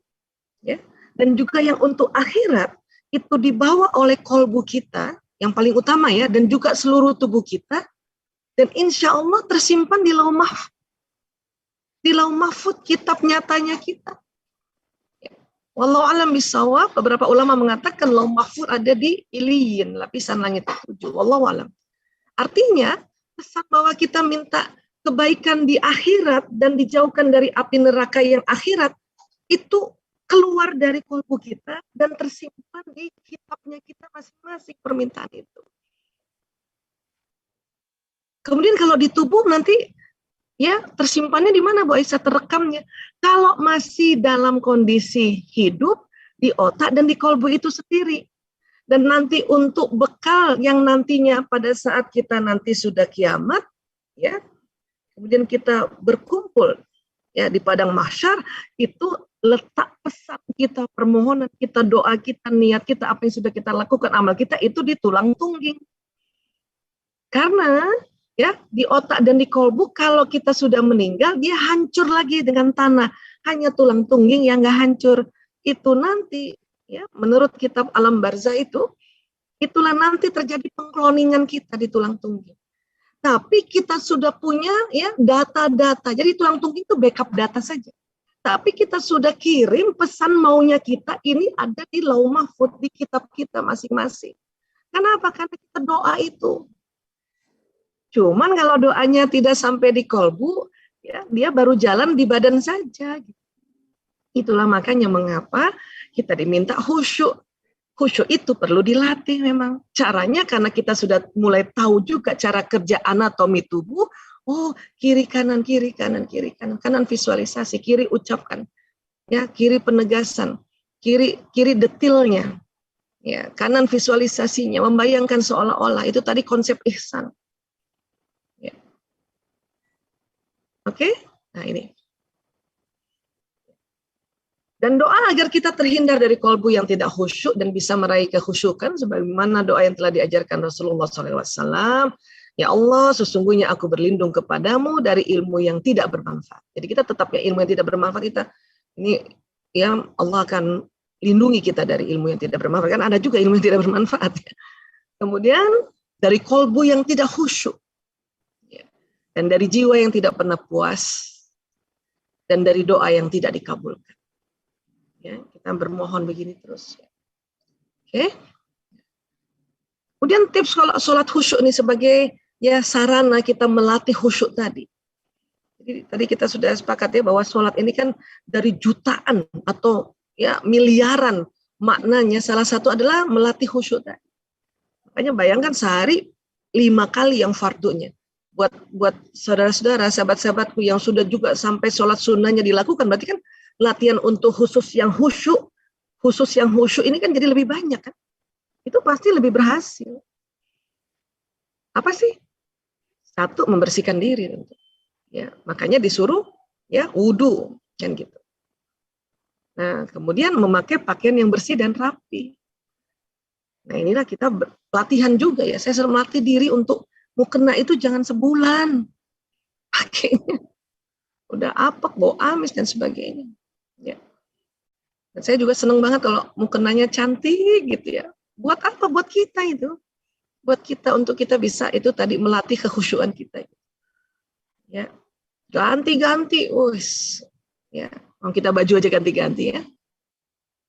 ya. Dan juga yang untuk akhirat itu dibawa oleh kolbu kita yang paling utama ya, dan juga seluruh tubuh kita, dan insya Allah tersimpan di lauh mahfuz. Di lauh mahfuz, kitab nyatanya kita. Wallahu alam bisawab, beberapa ulama mengatakan lauh mahfuz ada di Iliyin, lapisan langit 7. Wallahu alam. Artinya, pesan bahwa kita minta kebaikan di akhirat dan dijauhkan dari api neraka yang akhirat, itu keluar dari kolbu kita dan tersimpan di kitabnya kita masing-masing permintaan itu. Kemudian kalau di tubuh nanti ya tersimpannya di mana Bu Aisyah, terekamnya? Kalau masih dalam kondisi hidup, di otak dan di kolbu itu sendiri. Dan nanti untuk bekal yang nantinya pada saat kita nanti sudah kiamat, ya, kemudian kita berkumpul ya di padang mahsyar, itu letak pesan kita, permohonan kita, doa kita, niat kita, apa yang sudah kita lakukan, amal kita itu di tulang tungging. Karena ya di otak dan di kolbu kalau kita sudah meninggal dia hancur lagi dengan tanah, hanya tulang tungging yang nggak hancur. Itu nanti ya menurut kitab alam barzah itulah nanti terjadi pengkloningan kita di tulang tungging. Tapi kita sudah punya ya data-data, jadi tulang tungging itu backup data saja. Tapi kita sudah kirim pesan maunya kita, ini ada di lauh mahfuz, di kitab kita masing-masing. Kenapa? Karena kita doa itu. Cuman kalau doanya tidak sampai di kolbu, ya, dia baru jalan di badan saja. Itulah makanya mengapa kita diminta khusyuk. Khusyuk itu perlu dilatih memang. Caranya karena kita sudah mulai tahu juga cara kerja anatomi tubuh. Oh, kiri kanan, kiri kanan, kiri kanan. Kanan visualisasi, kiri ucapkan. Ya, kiri penegasan, kiri detilnya. Ya, kanan visualisasinya, membayangkan seolah-olah itu tadi konsep ihsan. Oke, nah ini. Dan doa agar kita terhindar dari kolbu yang tidak khusyuk dan bisa meraih kekhusyukan, sebagaimana doa yang telah diajarkan Rasulullah SAW. Ya Allah, sesungguhnya aku berlindung kepadamu dari ilmu yang tidak bermanfaat. Jadi kita tetapnya ilmu yang tidak bermanfaat kita ini ya Allah akan lindungi kita dari ilmu yang tidak bermanfaat. Kan ada juga ilmu yang tidak bermanfaat. Kemudian dari kolbu yang tidak khusyuk. Dan dari jiwa yang tidak pernah puas, dan dari doa yang tidak dikabulkan. Ya, kita bermohon begini terus. Oke. Kemudian tips kalau sholat khusyuk ini sebagai ya sarana kita melatih khusyuk tadi. Jadi tadi kita sudah sepakat ya bahwa sholat ini kan dari jutaan atau ya miliaran maknanya. Salah satu adalah melatih khusyuk tadi. Makanya bayangkan sehari 5 kali yang fardunya. Buat saudara-saudara, sahabat-sahabatku yang sudah juga sampai sholat sunnahnya dilakukan, berarti kan latihan untuk khusus yang khusyuk ini kan jadi lebih banyak kan? Itu pasti lebih berhasil. Apa sih? Satu, membersihkan diri tentu. Ya, makanya disuruh ya wudu kan gitu. Nah, kemudian memakai pakaian yang bersih dan rapi. Nah, inilah kita latihan juga ya. Saya selalu melatih diri untuk mukena itu jangan sebulan pakainya, udah apek, bau amis dan sebagainya. Ya. Dan saya juga senang banget kalau mukenanya cantik gitu ya. Buat apa? Buat kita itu, buat kita untuk kita bisa itu tadi melatih kekhusyuan kita. Ya, ganti-ganti, ya, kita baju aja ganti-ganti ya.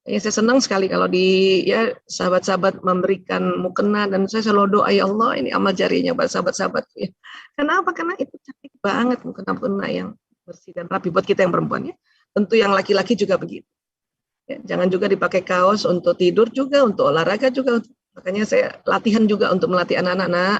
Ya, saya senang sekali kalau di ya sahabat-sahabat memberikan mukena dan saya selalu doa ya Allah ini amal jarinya buat sahabat-sahabatku ya. Kenapa? Karena itu cantik banget mukena yang bersih dan rapi buat kita yang perempuan ya. Tentu yang laki-laki juga begitu. Ya, jangan juga dipakai kaos untuk tidur juga, untuk olahraga juga. Makanya saya latihan juga untuk melatih anak-anak, nak,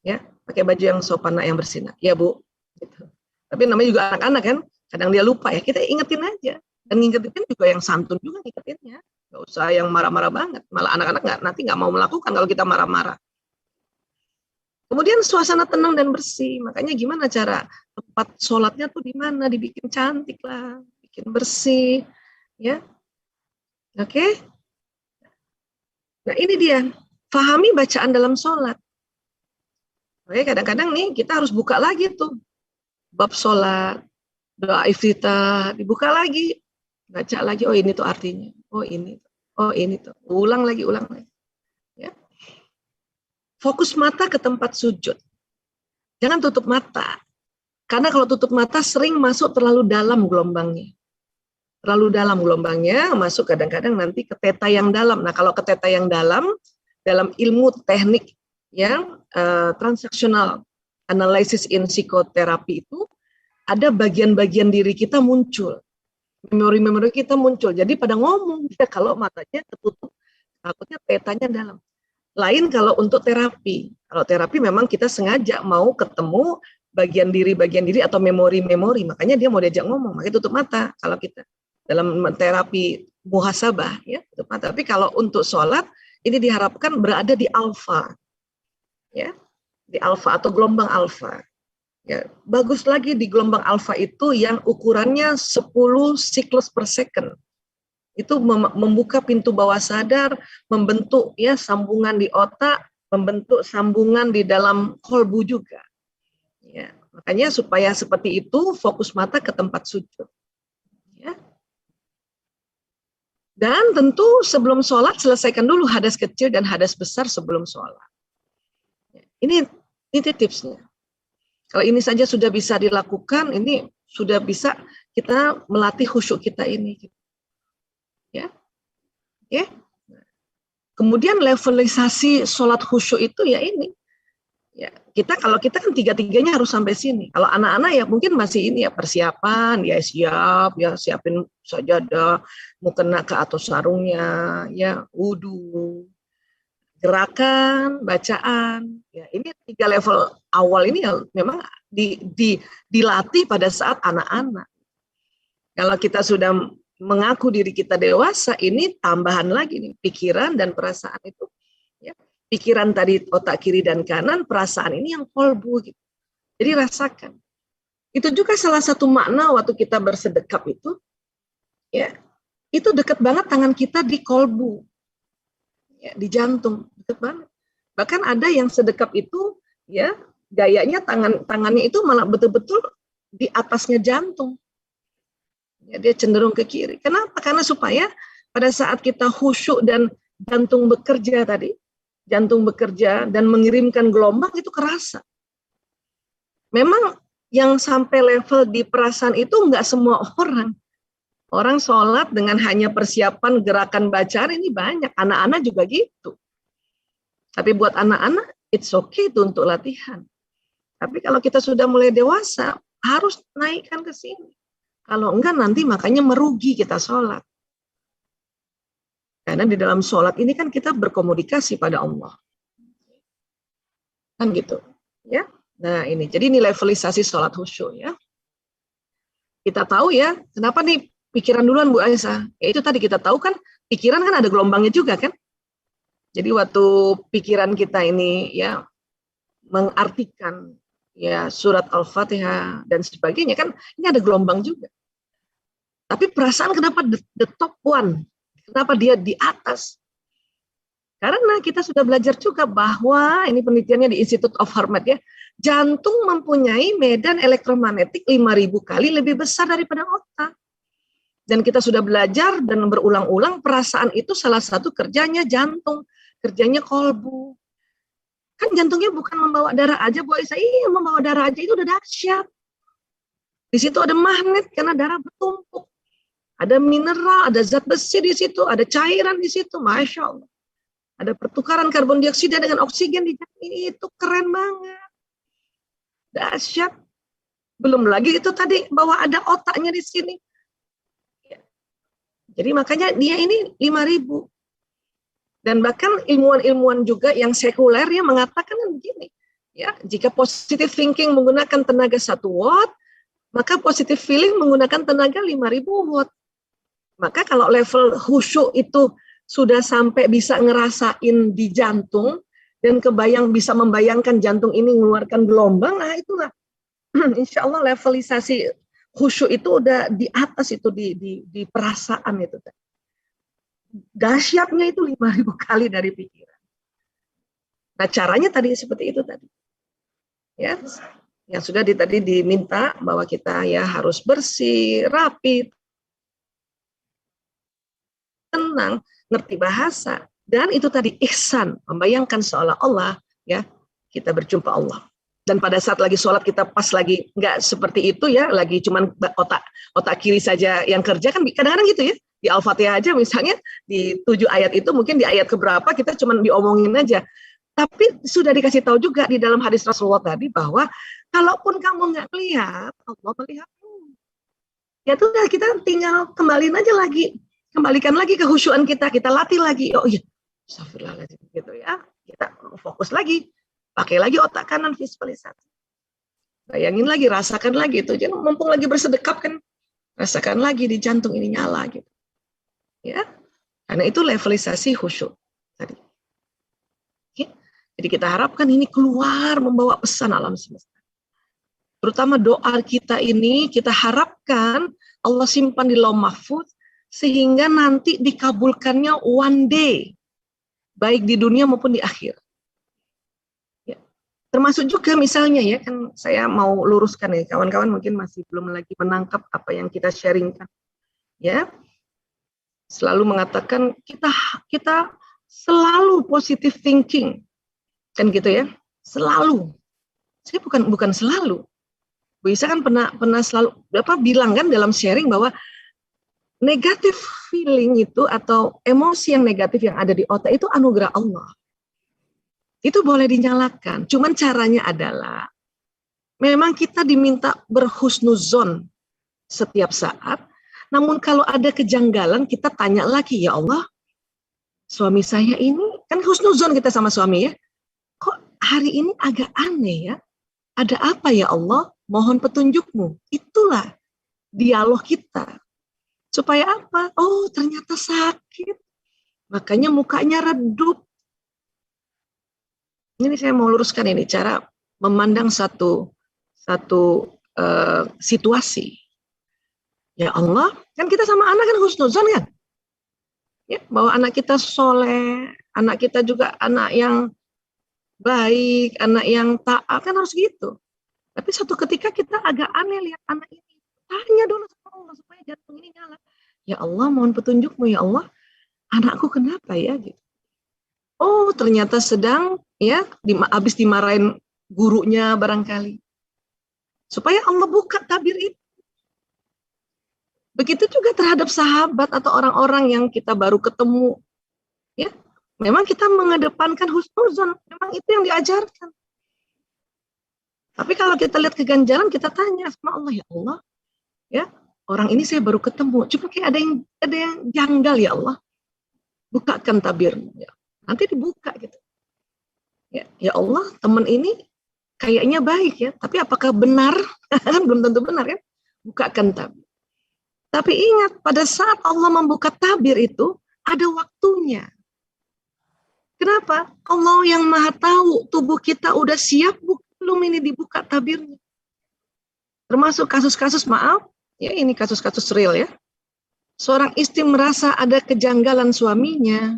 ya, pakai baju yang sopan, nak, yang bersih, nak. Ya, Bu. Gitu. Tapi namanya juga anak-anak kan, kadang dia lupa ya. Kita ingetin aja. Dan ngingetin juga yang santun juga ngingetinnya. Gak usah yang marah-marah banget. Malah anak-anak nanti nggak mau melakukan kalau kita marah-marah. Kemudian suasana tenang dan bersih. Makanya gimana cara tempat sholatnya tuh di mana? Dibikin cantik lah, bikin bersih, ya. Oke. Nah ini dia, pahami bacaan dalam sholat. Oke, kadang-kadang nih kita harus buka lagi tuh bab sholat, doa iftitah, dibuka lagi, baca lagi. Oh ini tuh artinya. Oh ini tuh. Ulang lagi. Ya. Fokus mata ke tempat sujud. Jangan tutup mata. Karena kalau tutup mata sering masuk terlalu dalam gelombangnya. Terlalu dalam gelombangnya, masuk kadang-kadang nanti ke teta yang dalam. Nah, kalau ke teta yang dalam ilmu teknik yang transaksional analysis in psikoterapi itu, ada bagian-bagian diri kita muncul. Memori-memori kita muncul. Jadi pada ngomong, ya, kalau matanya tertutup, takutnya tetanya dalam. Lain kalau untuk terapi. Kalau terapi memang kita sengaja mau ketemu bagian diri atau memori-memori. Makanya dia mau diajak ngomong, makanya tutup mata kalau kita. Dalam terapi muhasabah, ya, tutup mata. Tapi kalau untuk sholat, ini diharapkan berada di alfa. Ya, di alfa atau gelombang alfa. Ya, bagus lagi di gelombang alfa itu yang ukurannya 10 siklus per second. Itu membuka pintu bawah sadar, membentuk ya sambungan di otak, membentuk sambungan di dalam kolbu juga. Ya, makanya supaya seperti itu fokus mata ke tempat sujud. Ya. Dan tentu sebelum sholat selesaikan dulu hadas kecil dan hadas besar sebelum sholat. Ini tipsnya. Kalau ini saja sudah bisa dilakukan, ini sudah bisa kita melatih khusyuk kita ini. Ya, ya. Kemudian levelisasi sholat khusyuk itu ya ini. Ya, kalau kita kan tiga-tiganya harus sampai sini. Kalau anak-anak ya mungkin masih ini ya persiapan, ya siap, ya siapin sajadah, mukena ke atau sarungnya, ya wudu, gerakan, bacaan. Ya, ini 3 level awal ini yang memang dilatih pada saat anak-anak. Kalau kita sudah mengaku diri kita dewasa, ini tambahan lagi nih, pikiran dan perasaan itu. Ya. Pikiran tadi otak kiri dan kanan, perasaan ini yang kolbu. Gitu. Jadi rasakan. Itu juga salah satu makna waktu kita bersedekap itu, ya, itu dekat banget tangan kita di kolbu, ya, di jantung, dekat banget. Bahkan ada yang sedekap itu, ya, gayanya tangannya itu malah betul-betul di atasnya jantung. Ya, dia cenderung ke kiri. Kenapa? Karena supaya pada saat kita khusyuk dan jantung bekerja tadi, jantung bekerja dan mengirimkan gelombang itu kerasa. Memang yang sampai level di perasaan itu enggak semua orang. Orang sholat dengan hanya persiapan gerakan bacaan ini banyak. Anak-anak juga gitu. Tapi buat anak-anak, it's okay itu untuk latihan. Tapi kalau kita sudah mulai dewasa, harus naikkan ke sini. Kalau enggak nanti makanya merugi kita sholat. Karena di dalam sholat ini kan kita berkomunikasi pada Allah. Kan gitu. Ya. Nah ini, jadi ini levelisasi sholat khusyuk ya. Kita tahu ya, kenapa nih pikiran duluan Bu Aisyah? Ya itu tadi kita tahu kan, pikiran kan ada gelombangnya juga kan. Jadi waktu pikiran kita ini ya mengartikan ya surat Al-Fatihah dan sebagainya kan, ini ada gelombang juga. Tapi perasaan kenapa the top one? Kenapa dia di atas? Karena kita sudah belajar juga bahwa ini penelitiannya di Institute of Harvard ya, jantung mempunyai medan elektromagnetik 5.000 kali lebih besar daripada otak. Dan kita sudah belajar dan berulang-ulang perasaan itu salah satu kerjanya jantung, kerjanya kolbu. Kan jantungnya bukan membawa darah aja, Bu Aisyah. Iya, membawa darah aja itu udah dahsyat. Di situ ada magnet karena darah bertumpuk. Ada mineral, ada zat besi di situ, ada cairan di situ, Masya Allah. Ada pertukaran karbon dioksida dengan oksigen di jantung ini, itu keren banget. Dahsyat. Belum lagi itu tadi bahwa ada otaknya di sini. Jadi makanya dia ini 5.000. Dan bahkan ilmuwan-ilmuwan juga yang sekuler yang mengatakan begini, ya, jika positive thinking menggunakan tenaga 1 watt, maka positive feeling menggunakan tenaga 5.000 watt. Maka kalau level khusyuk itu sudah sampai bisa ngerasain di jantung dan bisa membayangkan jantung ini mengeluarkan gelombang, nah itulah insya Allah levelisasi khusyuk itu udah di atas itu di perasaan itu. Dahsyatnya itu 5.000 kali dari pikiran. Nah caranya tadi seperti itu tadi. Ya, yang sudah tadi diminta bahwa kita ya harus bersih, rapi, tenang, ngerti bahasa, dan itu tadi ihsan, membayangkan seolah-olah ya kita berjumpa Allah. Dan pada saat lagi sholat kita pas lagi nggak seperti itu ya, lagi cuman otak kiri saja yang kerja kan kadang-kadang gitu ya. Di Al-Fatihah aja misalnya di 7 ayat itu mungkin di ayat keberapa kita cuman diomongin aja. Tapi sudah dikasih tahu juga di dalam hadis Rasulullah tadi bahwa kalaupun kamu nggak lihat, Allah melihatmu. Ya sudah kita tinggal kembaliin aja lagi. Kembalikan lagi kehusyuan kita latih lagi. Oh iya, astagfirullahaladzim gitu ya. Kita fokus lagi. Pakai lagi otak kanan visualisasi. Bayangin lagi, rasakan lagi itu. Jangan mumpung lagi bersedekap kan, rasakan lagi di jantung ini nyala gitu. Ya, karena itu levelisasi khusyuk tadi. Oke. Jadi kita harapkan ini keluar membawa pesan alam semesta. Terutama doa kita ini kita harapkan Allah simpan di Lauh Mahfuz sehingga nanti dikabulkannya one day, baik di dunia maupun di akhir. Ya. Termasuk juga misalnya ya kan saya mau luruskan ya kawan-kawan mungkin masih belum lagi menangkap apa yang kita sharingkan. Ya. Selalu mengatakan kita selalu positive thinking, kan gitu ya, selalu. Saya bukan selalu. Bu Isa kan pernah selalu bilang kan dalam sharing bahwa negative feeling itu atau emosi yang negatif yang ada di otak itu anugerah Allah. Itu boleh dinyalakan. Cuman caranya adalah memang kita diminta berhusnuzon setiap saat. Namun kalau ada kejanggalan kita tanya lagi, ya Allah, suami saya ini, kan husnuzon kita sama suami ya, kok hari ini agak aneh ya, ada apa ya Allah, mohon petunjukmu. Itulah dialog kita. Supaya apa? Oh ternyata sakit, makanya mukanya redup. Ini saya mau luruskan ini, cara memandang satu situasi. Ya Allah, kan kita sama anak kan husnuzon kan? Ya, bahwa anak kita soleh, anak kita juga anak yang baik, anak yang taat, kan harus gitu. Tapi suatu ketika kita agak aneh lihat anak ini. Tanya dulu sama Allah supaya jantung ini nyala. Ya Allah, mohon petunjukmu ya Allah. Anakku kenapa ya? Gitu. Oh, ternyata sedang ya habis dimarahin gurunya barangkali. Supaya Allah buka tabir itu. Begitu juga terhadap sahabat atau orang-orang yang kita baru ketemu. Ya, memang kita mengedepankan husnuzon, memang itu yang diajarkan. Tapi kalau kita lihat keganjalan, kita tanya sama Allah, ya Allah, ya orang ini saya baru ketemu, cuma kayak ada yang janggal ya Allah, bukakan tabirmu. Ya. Nanti dibuka gitu. Ya Allah, teman ini kayaknya baik ya, tapi apakah benar? Kan belum tentu benar ya. Bukakan tabir. Tapi ingat, pada saat Allah membuka tabir itu, ada waktunya. Kenapa? Allah yang maha tahu, tubuh kita udah siap, belum ini dibuka tabirnya. Termasuk kasus-kasus, maaf, ya ini kasus-kasus real ya. Seorang istri merasa ada kejanggalan suaminya,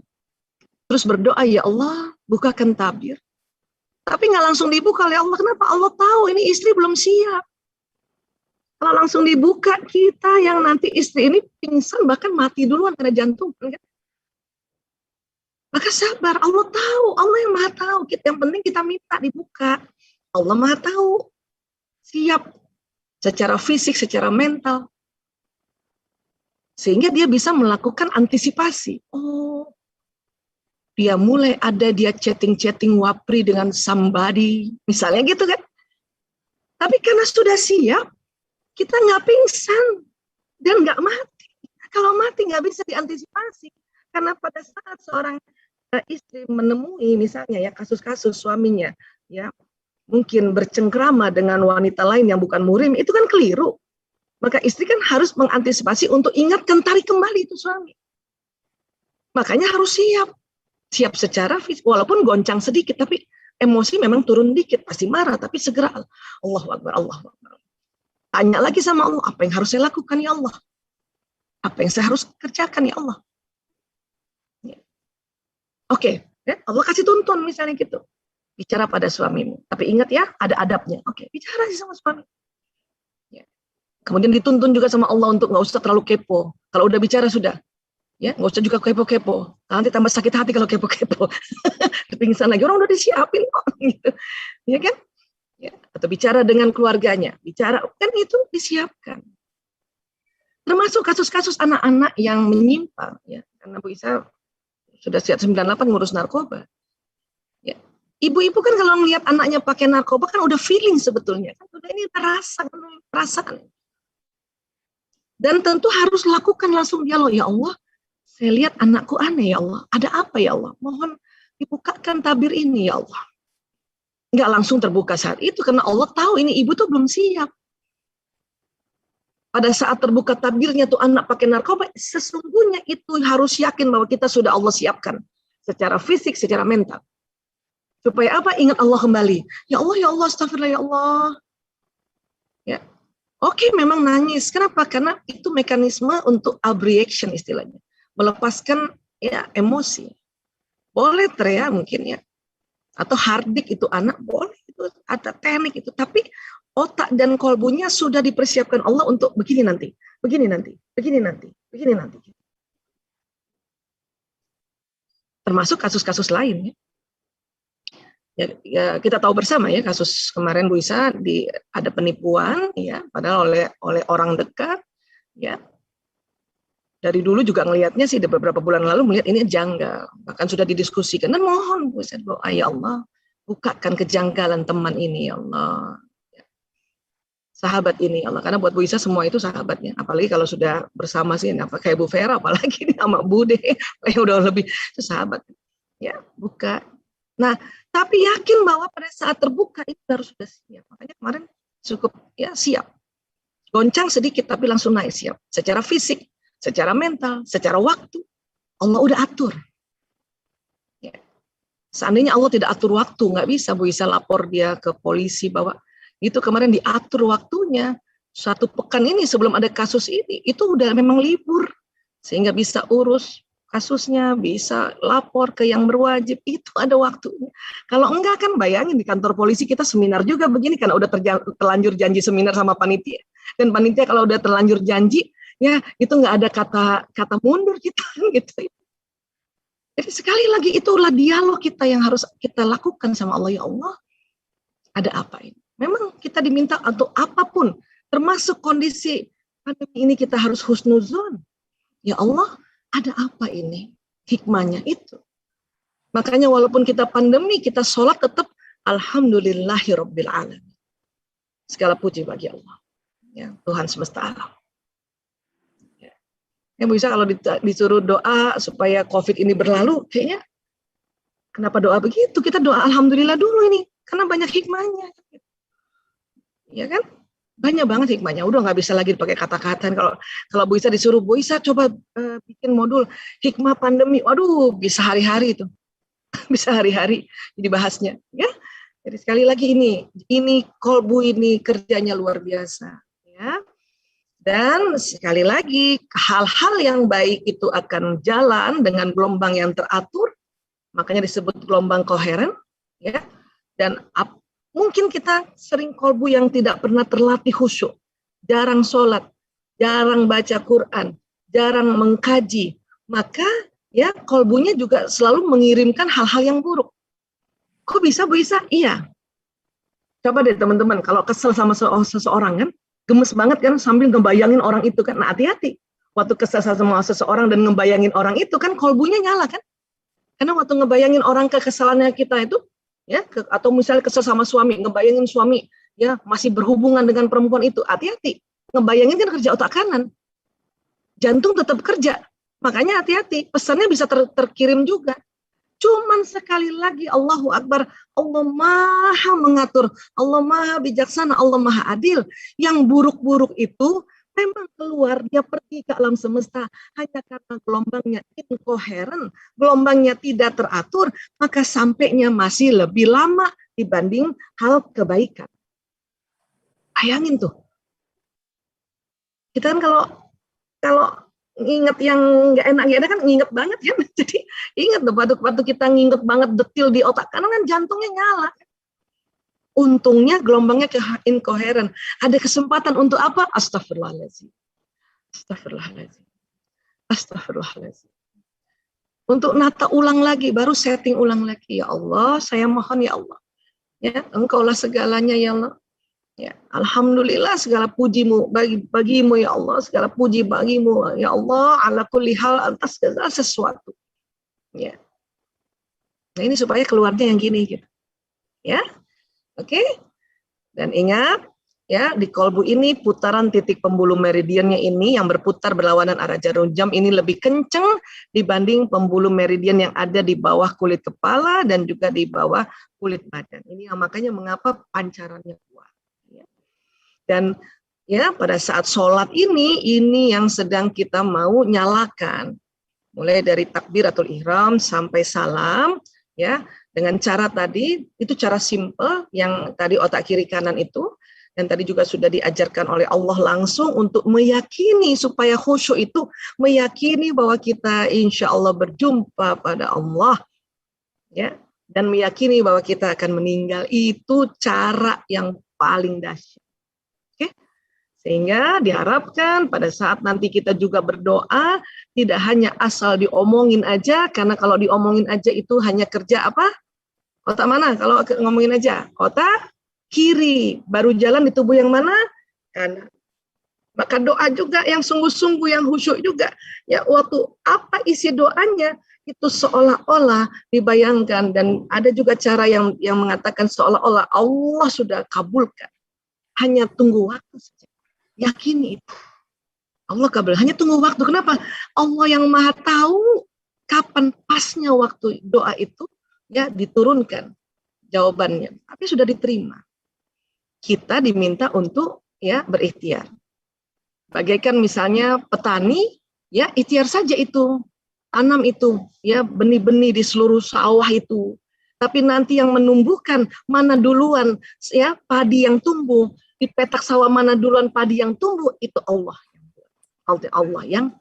terus berdoa, ya Allah, bukakan tabir. Tapi nggak langsung dibuka oleh Allah. Kenapa? Allah tahu ini istri belum siap. Kalau langsung dibuka, kita yang nanti istri ini pingsan bahkan mati duluan karena jantung. Kan? Maka sabar, Allah tahu, Allah yang maha tahu. Yang penting kita minta dibuka. Allah maha tahu. Siap secara fisik, secara mental. Sehingga dia bisa melakukan antisipasi. Oh, dia mulai ada dia chatting-chatting wapri dengan somebody. Misalnya gitu kan. Tapi karena sudah siap, kita nggak pingsan dan nggak mati. Kalau mati nggak bisa diantisipasi. Karena pada saat seorang istri menemui misalnya ya kasus-kasus suaminya ya mungkin bercengkrama dengan wanita lain yang bukan muhrim, itu kan keliru. Maka istri kan harus mengantisipasi untuk ingatkan, tarik kembali itu suami. Makanya harus siap secara fisik, walaupun goncang sedikit, tapi emosi memang turun dikit, pasti marah, tapi segera Allahu Akbar, Allahu Akbar. Tanya lagi sama Allah, apa yang harus saya lakukan ya Allah? Apa yang saya harus kerjakan ya Allah? Oke, Allah kasih tuntun misalnya gitu. Bicara pada suamimu. Tapi ingat ya, ada adabnya. Oke, bicara sih sama suami. Ya. Kemudian dituntun juga sama Allah untuk nggak usah terlalu kepo. Kalau udah bicara sudah. Ya, nggak usah juga kepo-kepo. Nanti tambah sakit hati kalau kepo-kepo. Pingsan lagi, orang udah disiapin kok. Gitu. Ya kan? Ya. Atau bicara dengan keluarganya. Bicara, kan itu disiapkan. Termasuk kasus-kasus anak-anak yang menyimpang. Ya. Karena Bu Isa sudah sejak 98 ngurus narkoba. Ya. Ibu-ibu kan kalau ngelihat anaknya pakai narkoba kan udah feeling sebetulnya. Kan udah ini perasaan. Dan tentu harus lakukan langsung dialog. Ya Allah, saya lihat anakku aneh ya Allah. Ada apa ya Allah? Mohon dibukakan tabir ini ya Allah. Nggak langsung terbuka saat itu karena Allah tahu ini ibu tuh belum siap. Pada saat terbuka tabirnya tuh anak pakai narkoba, sesungguhnya itu harus yakin bahwa kita sudah Allah siapkan. Secara fisik, secara mental. Supaya apa? Ingat Allah kembali. Ya Allah, astagfirullah ya Allah. Ya. Oke, memang nangis. Kenapa? Karena itu mekanisme untuk abreaction istilahnya. Melepaskan ya emosi. Boleh teriak mungkin ya. Atau hardik itu anak, boleh. Itu ada teknik itu. Tapi otak dan kolbunya sudah dipersiapkan Allah untuk begini nanti. Termasuk kasus-kasus lain ya. Ya, kita tahu bersama ya kasus kemarin Bu Isa ada penipuan ya padahal oleh orang dekat ya. Dari dulu juga ngelihatnya sih beberapa bulan lalu melihat ini janggal, bahkan sudah didiskusikan dan mohon Bu Isa doa ya Allah bukakan kejanggalan teman ini ya Allah. Sahabat ini ya Allah, karena buat Bu Isa semua itu sahabatnya, apalagi kalau sudah bersama sih apa kayak Bu Vera apalagi ini sama Bude yang udah lebih itu sahabat ya buka. Nah, tapi yakin bahwa pada saat terbuka itu harus sudah siap. Makanya kemarin cukup ya siap. Goncang sedikit tapi langsung naik siap. Secara fisik, secara mental, secara waktu. Allah udah atur. Ya. Seandainya Allah tidak atur waktu, nggak bisa Bu Isa lapor dia ke polisi bahwa itu kemarin diatur waktunya. 1 pekan ini sebelum ada kasus ini, itu udah memang libur. Sehingga bisa urus kasusnya, bisa lapor ke yang berwajib, itu ada waktunya. Kalau enggak kan bayangin di kantor polisi kita seminar juga begini, karena udah terlanjur janji seminar sama panitia. Dan panitia kalau udah terlanjur janji, ya itu nggak ada kata mundur kita gitu. Jadi sekali lagi itulah dialog kita yang harus kita lakukan sama Allah. Ya Allah, ada apa ini? Memang kita diminta untuk apapun, termasuk kondisi pandemi ini kita harus husnuzon. Ya Allah, ada apa ini? Hikmahnya itu. Makanya walaupun kita pandemi, kita sholat tetap alhamdulillahirabbil alamin. Segala puji bagi Allah. Ya, Tuhan semesta alam. Ya, bisa kalau disuruh doa supaya COVID ini berlalu, kayaknya kenapa doa begitu? Kita doa alhamdulillah dulu ini, karena banyak hikmahnya. Ya kan? Banyak banget hikmahnya. Udah nggak bisa lagi pakai kata-kata. Kalau Bu Isa disuruh, Bu Isa coba bikin modul hikmah pandemi. Waduh, bisa hari-hari itu. Bisa hari-hari dibahasnya. Ya. Jadi sekali lagi ini kolbu ini kerjanya luar biasa. Ya. Dan sekali lagi hal-hal yang baik itu akan jalan dengan gelombang yang teratur. Makanya disebut gelombang koheren. Ya. Dan mungkin kita sering kolbu yang tidak pernah terlatih khusyuk, jarang sholat, jarang baca Quran, jarang mengkaji, maka ya kolbunya juga selalu mengirimkan hal-hal yang buruk. Kok bisa Bu Isa? Iya. Coba deh teman-teman, kalau kesel sama seseorang kan, gemes banget kan sambil ngebayangin orang itu kan, nah hati-hati. Waktu kesel sama seseorang dan ngebayangin orang itu kan kolbunya nyala kan. Karena waktu ngebayangin orang kekesalannya kita itu, ya atau misalnya kesel sama suami, ngebayangin suami ya masih berhubungan dengan perempuan itu, hati-hati, ngebayangin kan kerja otak kanan, jantung tetap kerja. Makanya hati-hati, pesannya bisa terkirim juga. Cuman sekali lagi Allahu Akbar, Allah Maha mengatur, Allah Maha bijaksana, Allah Maha adil. Yang buruk-buruk itu memang keluar, dia pergi ke alam semesta hanya karena gelombangnya inkoheren, gelombangnya tidak teratur, maka sampainya masih lebih lama dibanding hal kebaikan. Bayangin tuh. Kita kan kalau ingat yang nggak enak kan inget banget kan. Jadi ingat tuh waktu kita nginget banget detil di otak karena kan jantungnya nyala. Untungnya gelombangnya inkoheren. Ada kesempatan untuk apa? Astagfirullahaladzim. Astagfirullahaladzim. Astagfirullahaladzim. Untuk nata ulang lagi, baru setting ulang lagi. Ya Allah, saya mohon ya Allah. Ya, Engkaulah segalanya ya Allah. Ya, alhamdulillah segala pujimu bagimu ya Allah, segala puji bagimu ya Allah ala kulli hal atas segala sesuatu. Ya. Nah ini supaya keluarnya yang gini gitu. Ya. Oke. Dan ingat ya, di kolbu ini putaran titik pembuluh meridiannya ini yang berputar berlawanan arah jarum jam ini lebih kenceng dibanding pembuluh meridian yang ada di bawah kulit kepala dan juga di bawah kulit badan. Ini makanya mengapa pancarannya kuat. Dan ya pada saat sholat ini yang sedang kita mau nyalakan. Mulai dari takbiratul ihram sampai salam, ya dengan cara tadi, itu cara simple yang tadi otak kiri kanan itu, dan tadi juga sudah diajarkan oleh Allah langsung untuk meyakini supaya khusyuk itu, meyakini bahwa kita insya Allah berjumpa pada Allah, ya, dan meyakini bahwa kita akan meninggal, itu cara yang paling dahsyat. Sehingga diharapkan pada saat nanti kita juga berdoa, tidak hanya asal diomongin aja, karena kalau diomongin aja itu hanya kerja apa? Otak mana? Kalau ngomongin aja, otak kiri. Baru jalan di tubuh yang mana? Kanan. Maka doa juga yang sungguh-sungguh, yang khusyuk juga. Ya, waktu apa isi doanya, itu seolah-olah dibayangkan. Dan ada juga cara yang mengatakan seolah-olah Allah sudah kabulkan. Hanya tunggu waktu saja. Yakini itu. Allah kabul. Hanya tunggu waktu. Kenapa? Allah yang maha tahu kapan pasnya waktu doa itu ya diturunkan jawabannya. Tapi sudah diterima. Kita diminta untuk ya berikhtiar. Bagaikan misalnya petani, ya ikhtiar saja itu. Tanam itu, ya benih-benih di seluruh sawah itu. Tapi nanti yang menumbuhkan mana duluan ya padi yang tumbuh. Di petak sawah mana duluan padi yang tumbuh, itu Allah. Allah yang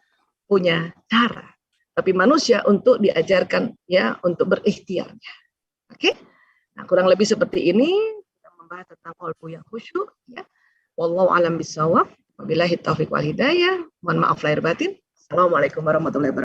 punya cara. Tapi manusia untuk diajarkan ya untuk berikhtiarnya. Oke? Nah, kurang lebih seperti ini kita membahas tentang qalbu yang khusyuk ya. Wallahu a'lam bishawab. Wabillahi taufiq wal hidayah. Mohon maaf lahir batin. Assalamualaikum warahmatullahi wabarakatuh.